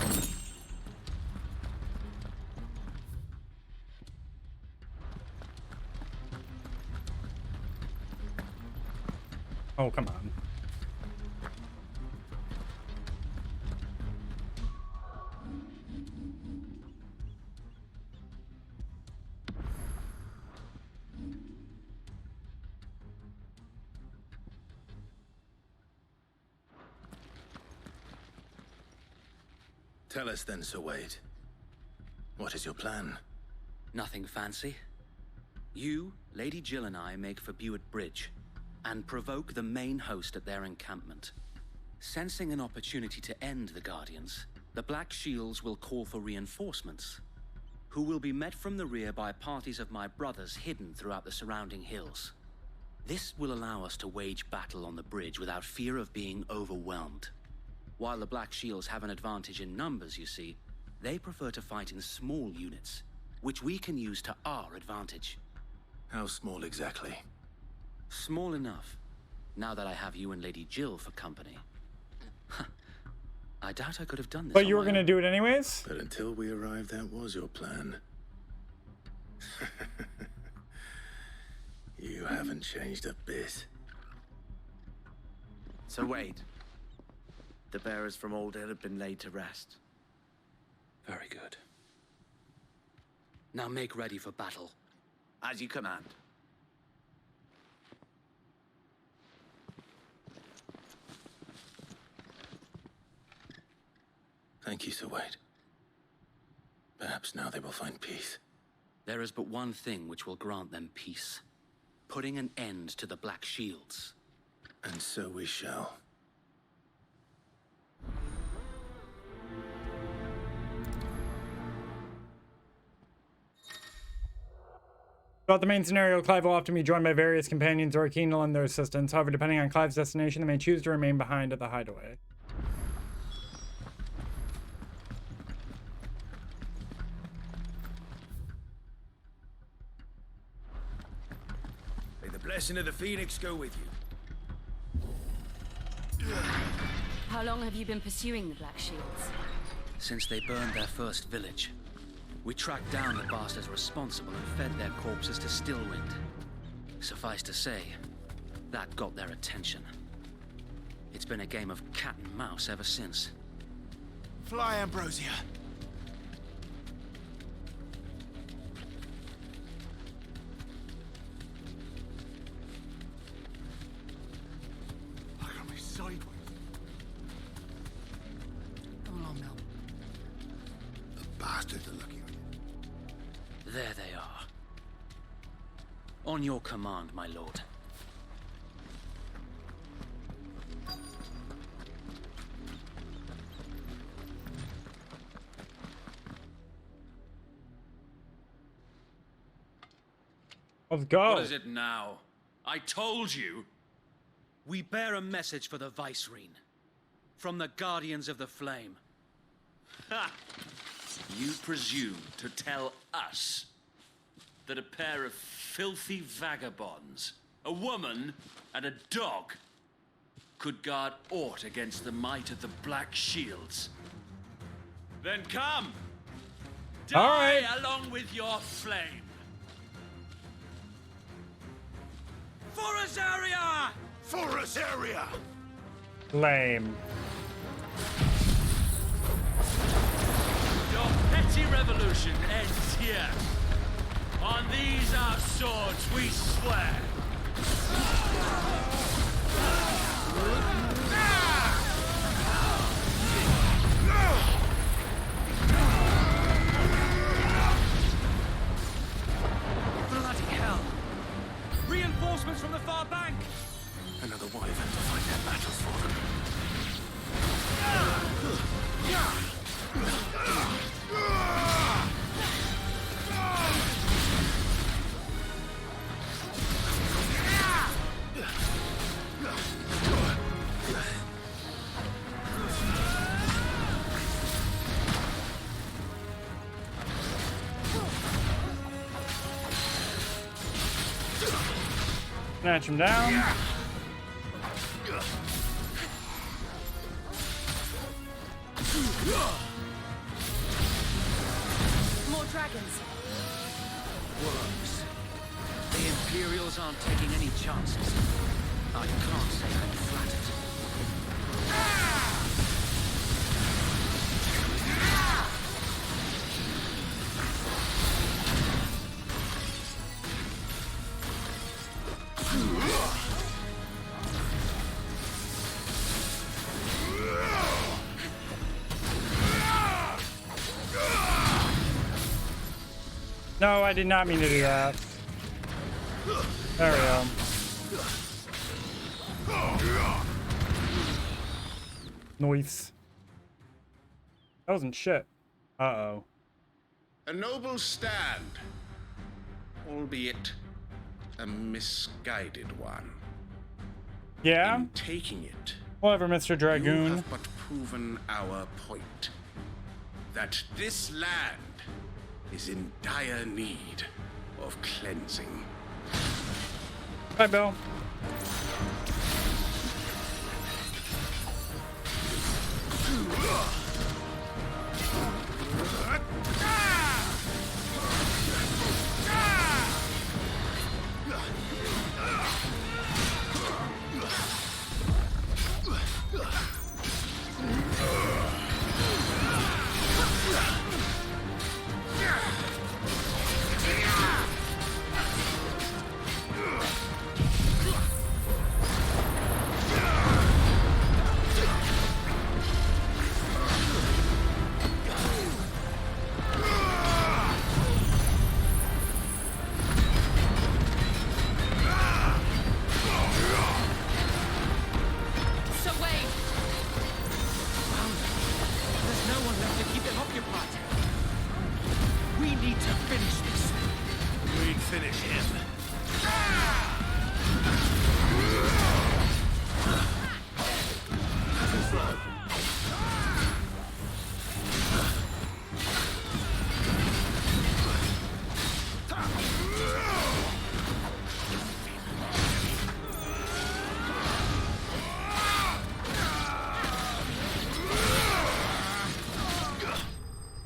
Oh, come on. Tell us then, Sir Wade. What is your plan? Nothing fancy. You, Lady Jill and I make for Buett Bridge and provoke the main host at their encampment. Sensing an opportunity to end the Guardians, the Black Shields will call for reinforcements, who will be met from the rear by parties of my brothers hidden throughout the surrounding hills. This will allow us to wage battle on the bridge without fear of being overwhelmed. While the Black Shields have an advantage in numbers, you see, they prefer to fight in small units, which we can use to our advantage. How small exactly? Small enough, now that I have you and Lady Jill for company. I doubt I could have done this. But you were going to do it anyways? But until we arrived, that was your plan. You haven't changed a bit. So Wade, the bearers from Old Hill have been laid to rest. Very good. Now make ready for battle. As you command. Thank you, Sir Wade. Perhaps now they will find peace. There is but one thing which will grant them peace. Putting an end to the Black Shields. And so we shall. Throughout the main scenario, Clive will often be joined by various companions who are keen to lend their assistance. However, depending on Clive's destination, they may choose to remain behind at the hideaway. May the blessing of the Phoenix go with you. How long have you been pursuing the Black Shields? Since they burned their first village. We tracked down the bastards responsible and fed their corpses to Stillwind. Suffice to say, that got their attention. It's been a game of cat and mouse ever since. Fly, Ambrosia. Look at me sideways. Come along now. The bastards are looking at you. There they are. On your command, my lord. Let's go. What is it now? I told you. We bear a message for the Vicereine. From the Guardians of the Flame. Ha! You presume to tell us that a pair of filthy vagabonds, a woman and a dog, could guard aught against the might of the Black Shields? Then come! Die all right. along with your flame! For Azaria! For Azaria! Lame. Your petty revolution ends here. On these our swords we swear. Bloody hell! Reinforcements from the far bank! Another wyvern to fight their battles for them. Snatch him down. More dragons. Works. The Imperials aren't taking any chances. I can't say I'm flattered. No, I did not mean to do that. There we go. Noise. That wasn't shit. Uh-oh. A noble stand, albeit a misguided one. Yeah? In taking it, Whatever, Mr. Dragoon. you have but proven our point. That this land is in dire need of cleansing. Bye, Bill.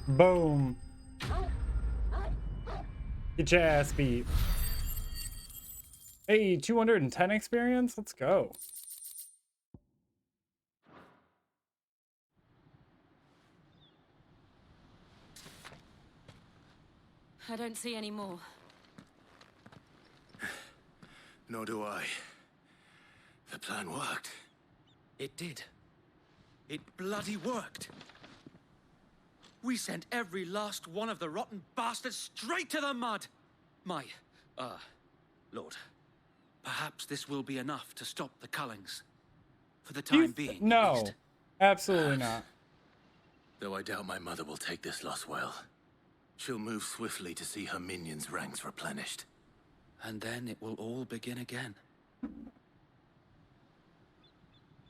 Boom. Get your ass beat. Hey, 210 experience? Let's go. I don't see any more. Nor do I. The plan worked. It did. It bloody worked. We sent every last one of the rotten bastards straight to the mud. Lord, perhaps this will be enough to stop the Cullings. For the time being, no, at least. Absolutely not. Though I doubt my mother will take this loss well. She'll move swiftly to see her minions' ranks replenished. And then it will all begin again.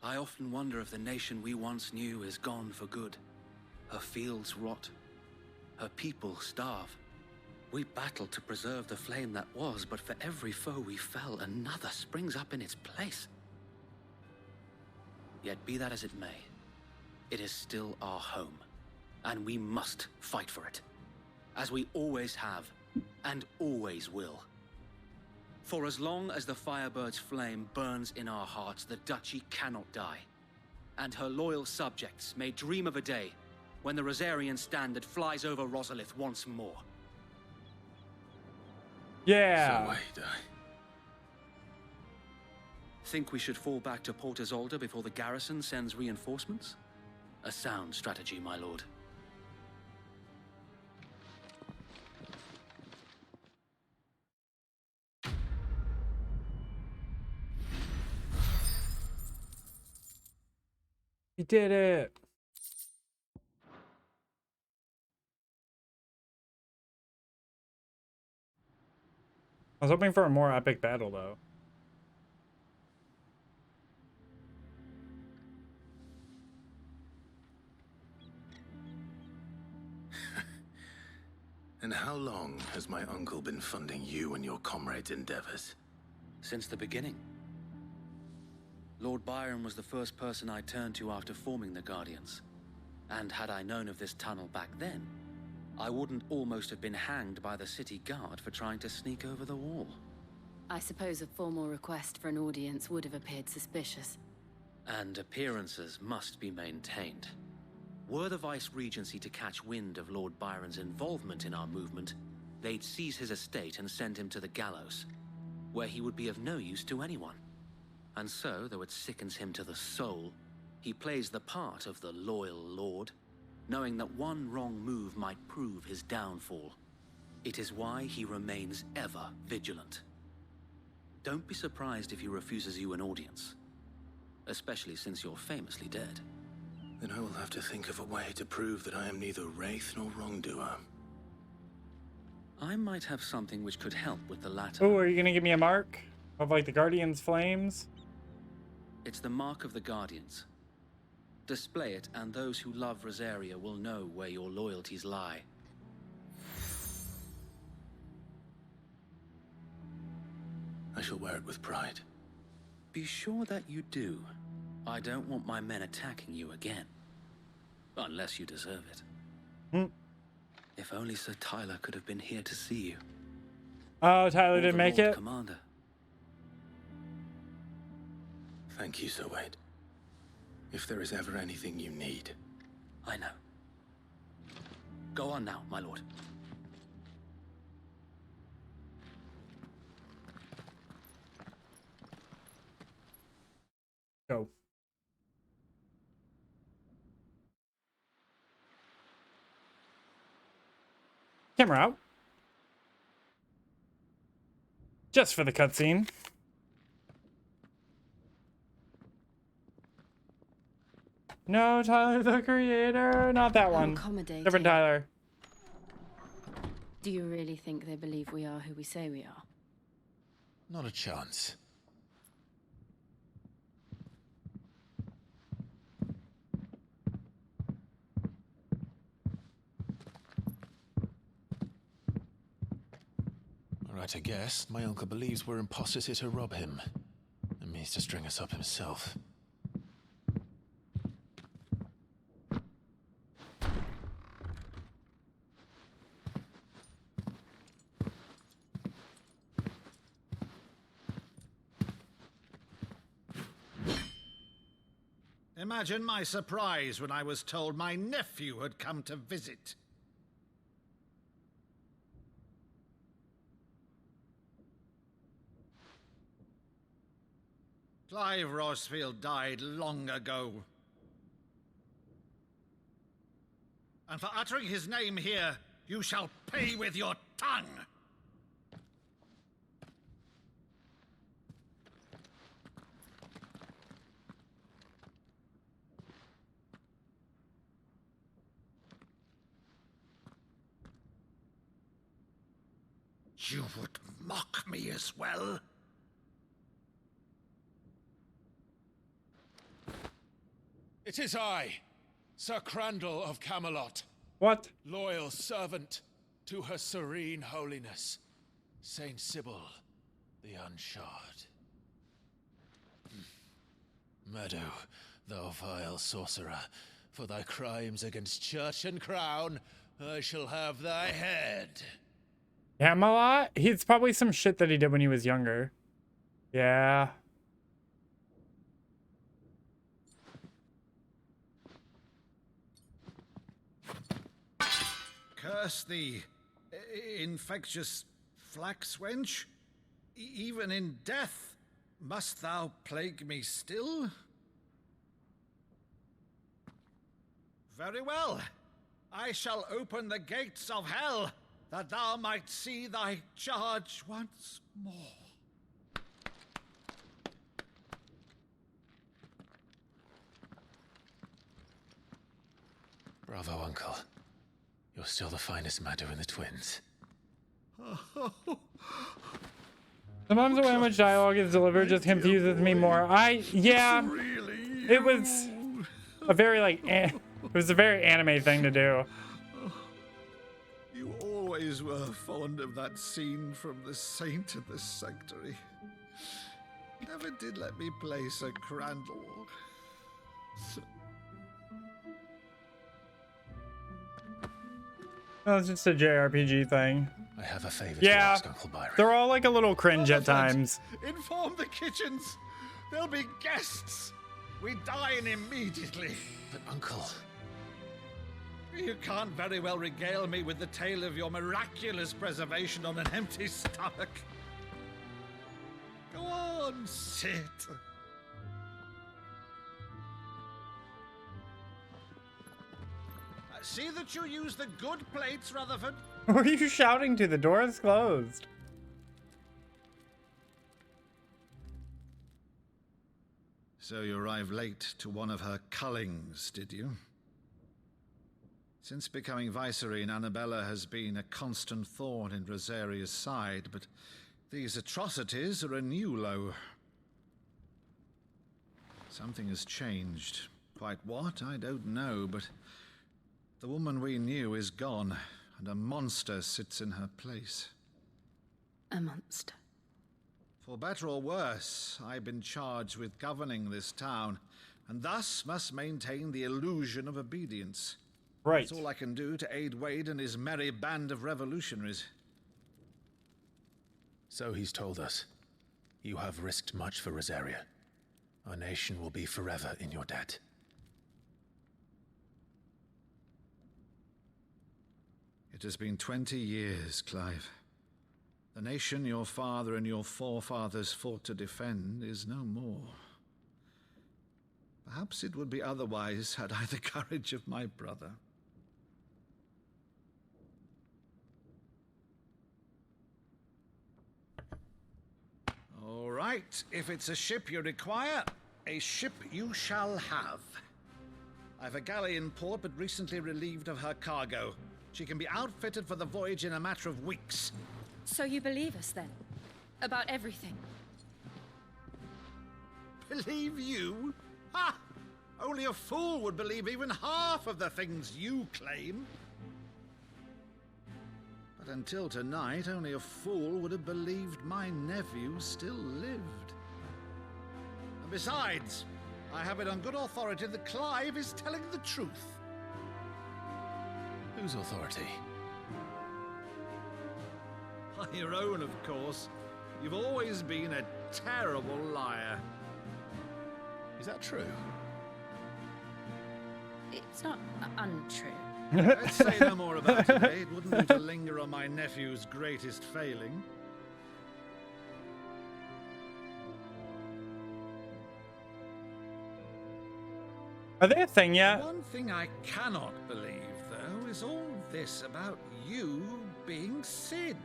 I often wonder if the nation we once knew is gone for good. Her fields rot. Her people starve. We battle to preserve the flame that was, but for every foe we fell, another springs up in its place. Yet be that as it may, it is still our home, and we must fight for it, as we always have, and always will. For as long as the Firebird's flame burns in our hearts, the Duchy cannot die, and her loyal subjects may dream of a day when the Rosarian standard flies over Rosalith once more. Yeah. So wait, Think we should fall back to Port Isolde before the garrison sends reinforcements? A sound strategy, my lord. You did it. I was hoping for a more epic battle, though. And how long has my uncle been funding you and your comrades' endeavors? Since the beginning. Lord Byron was the first person I turned to after forming the Guardians. And had I known of this tunnel back then, I wouldn't almost have been hanged by the city guard for trying to sneak over the wall. I suppose a formal request for an audience would have appeared suspicious. And appearances must be maintained. Were the Vice-Regency to catch wind of Lord Byron's involvement in our movement, they'd seize his estate and send him to the gallows, where he would be of no use to anyone. And so, though it sickens him to the soul, he plays the part of the loyal lord, knowing that one wrong move might prove his downfall. It is why he remains ever vigilant. Don't be surprised if he refuses you an audience, especially since you're famously dead. Then I will have to think of a way to prove that I am neither wraith nor wrongdoer. I might have something which could help with the latter. Oh, are you gonna give me a mark of like the Guardian's flames? It's the mark of the Guardians. Display it, and those who love Rosaria will know where your loyalties lie. I shall wear it with pride. Be sure that you do. I don't want my men attacking you again. Unless you deserve it. If only Sir Tyler could have been here to see you. Oh, Tyler didn't make it? Commander. Thank you, Sir Wade. If there is ever anything you need. I know. Go on now, my lord. Go. Camera out. Just for the cutscene. No, Tyler the Creator. Not that one. Accommodating. Different Tyler. Do you really think they believe we are who we say we are? Not a chance. Right, I guess. My uncle believes we're imposters here to rob him. And means to string us up himself. Imagine my surprise when I was told my nephew had come to visit. Clive Rosfield died long ago. And for uttering his name here, you shall pay with your tongue! You would mock me as well? It is I, Sir Crandall of Camelot. What? Loyal servant to her serene holiness, Saint Sybil, the Unshod. Meadow, thou vile sorcerer, for thy crimes against church and crown, I shall have thy head. Camelot? It's probably some shit that he did when he was younger. Yeah. Curse thee, infectious flax wench. Even in death, must thou plague me still? Very well. I shall open the gates of hell, that thou might see thy charge once more. Bravo, Uncle. You're still the finest Meadow in the twins. Sometimes the way in which dialogue is delivered just confuses me more. Yeah, it was a very it was a very anime thing to do. You always were fond of that scene from The Saint of the Sanctuary. Never did let me play Sir Crandall. No, it's just a JRPG thing. I have a favor to ask Uncle Byron. They're all like a little cringe at times. Inform the kitchens. There'll be guests. We dine immediately. But Uncle... You can't very well regale me with the tale of your miraculous preservation on an empty stomach. Go on, sit. See that you use the good plates, Rutherford. Who are you shouting to? The door is closed. So you arrived late to one of her cullings, did you? Since becoming Vicereine, Annabella has been a constant thorn in Rosaria's side, but these atrocities are a new low. Something has changed. Quite what, I don't know, but the woman we knew is gone, and a monster sits in her place. A monster. For better or worse, I've been charged with governing this town, and thus must maintain the illusion of obedience. Right. That's all I can do to aid Wade and his merry band of revolutionaries. So he's told us. You have risked much for Rosaria. Our nation will be forever in your debt. It has been 20 years, Clive. The nation your father and your forefathers fought to defend is no more. Perhaps it would be otherwise had I the courage of my brother. All right, if it's a ship you require, a ship you shall have. I've a galley in port, but recently relieved of her cargo. She can be outfitted for the voyage in a matter of weeks. So you believe us then? About everything? Believe you? Ha! Only a fool would believe even half of the things you claim. But until tonight, only a fool would have believed my nephew still lived. And besides, I have it on good authority that Clive is telling the truth. Whose authority? By your own, of course. You've always been a terrible liar. Is that true? It's not untrue. Let's say no more about it, eh? It wouldn't do to linger on my nephew's greatest failing. Are they a thing yet? One thing I cannot believe, though, is all this about you being Sid.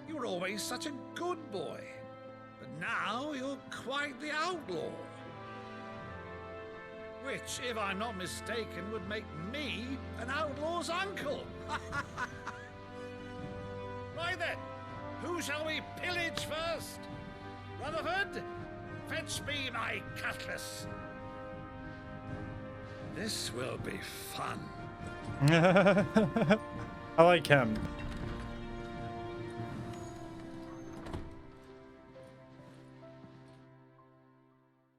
You were always such a good boy, but now you're quite the outlaw. Which, if I'm not mistaken, would make me an outlaw's uncle. Right then, who shall we pillage first? Rutherford, fetch me my cutlass. This will be fun. I like him.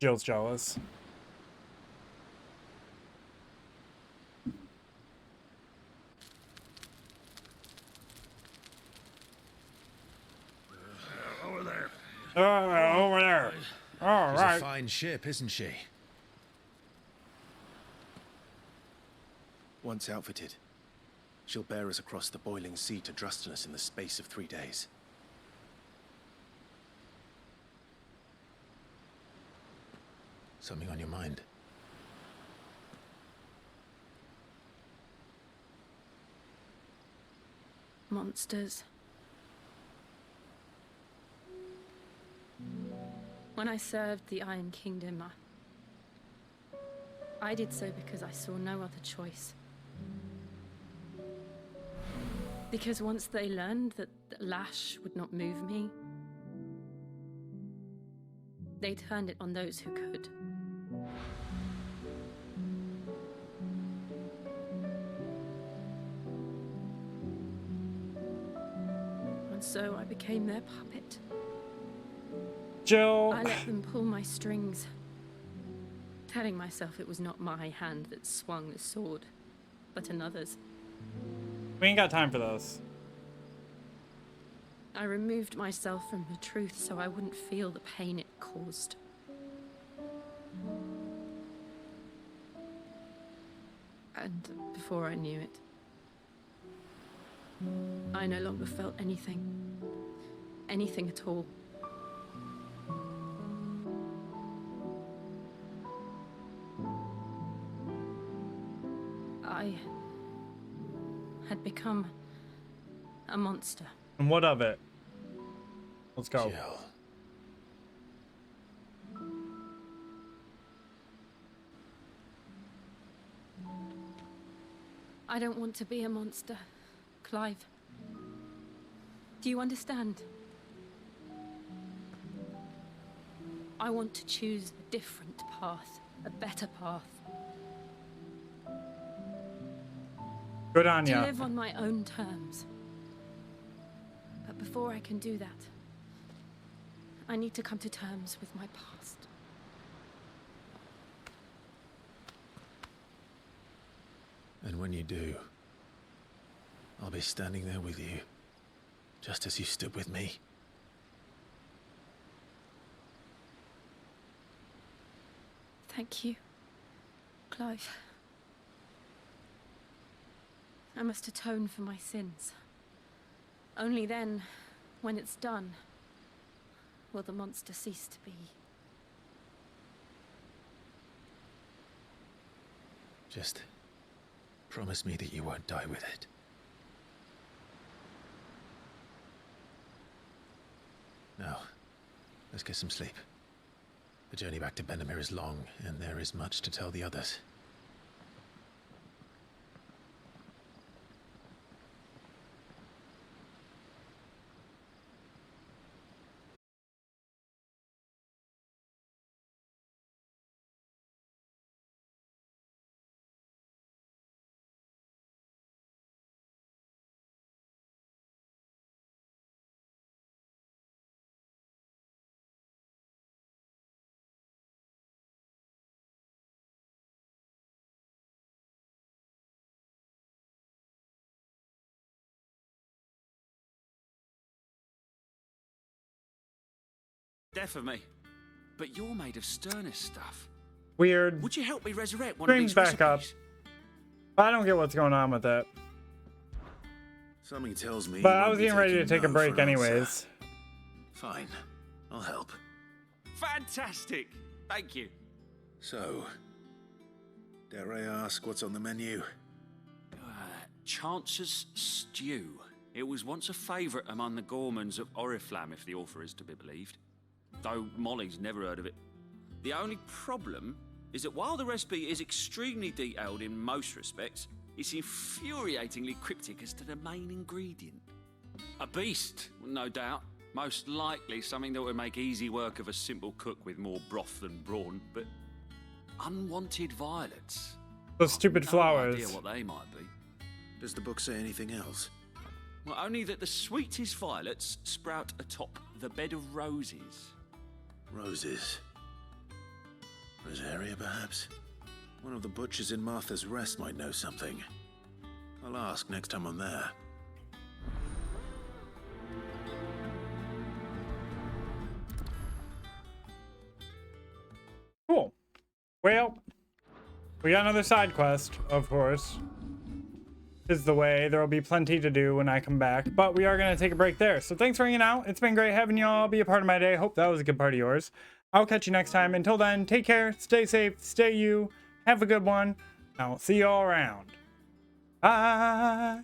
Jill's jealous. Over there. Over there. All She's right. a fine ship, isn't she? Once outfitted, she'll bear us across the boiling sea to Drustinus in the space of 3 days. Something on your mind? Monsters. When I served the Iron Kingdom, I did so because I saw no other choice. Because once they learned that the lash would not move me, they turned it on those who could. And so I became their puppet. Jill. I let them pull my strings, telling myself it was not my hand that swung the sword, but another's. We ain't got time for this. I removed myself from the truth so I wouldn't feel the pain it caused. And before I knew it, I no longer felt anything. Anything at all. I had become A monster. And what of it? Let's go. Jill. I don't want to be a monster, Clive. Do you understand? I want to choose a different path, a better path. Good on To ya. live on my own terms. But before I can do that, I need to come to terms with my past. And when you do, I'll be standing there with you, just as you stood with me. Thank you, Clive. I must atone for my sins. Only then, when it's done, will the monster cease to be. Just promise me that you won't die with it. Now, let's get some sleep. The journey back to Benamir is long, and there is much to tell the others. Death of me. But you're made of sterner stuff. Weird. Would you help me resurrect one Stream's of these back up. recipes? I don't get what's going on with it. Something tells me. But you I won't was be getting ready to taking take a no break for an answer. anyways. Fine, I'll help. Fantastic. Thank you. So, dare I ask what's on the menu? Chance's Stew. It was once a favourite among the gourmands of Oriflamme, if the author is to be believed. Though Molly's never heard of it. The only problem is that while the recipe is extremely detailed in most respects, it's infuriatingly cryptic as to the main ingredient. A beast, no doubt. Most likely something that would make easy work of a simple cook with more broth than brawn, but unwanted violets. Those stupid No flowers. idea what they might be. Does the book say anything else? Well, only that the sweetest violets sprout atop the bed of roses. Roses. Rosaria, perhaps? One of the butchers in Martha's Rest might know something. I'll ask next time I'm there. Cool. Well, we got another side quest, of course. Is the way. There will be plenty to do when I come back, but we are going to take a break there. So thanks for hanging out. It's been great having y'all be a part of my day. Hope that was a good part of yours. I'll catch you next time. Until then, take care, stay safe, stay you, have a good one. I'll see y'all around. Bye.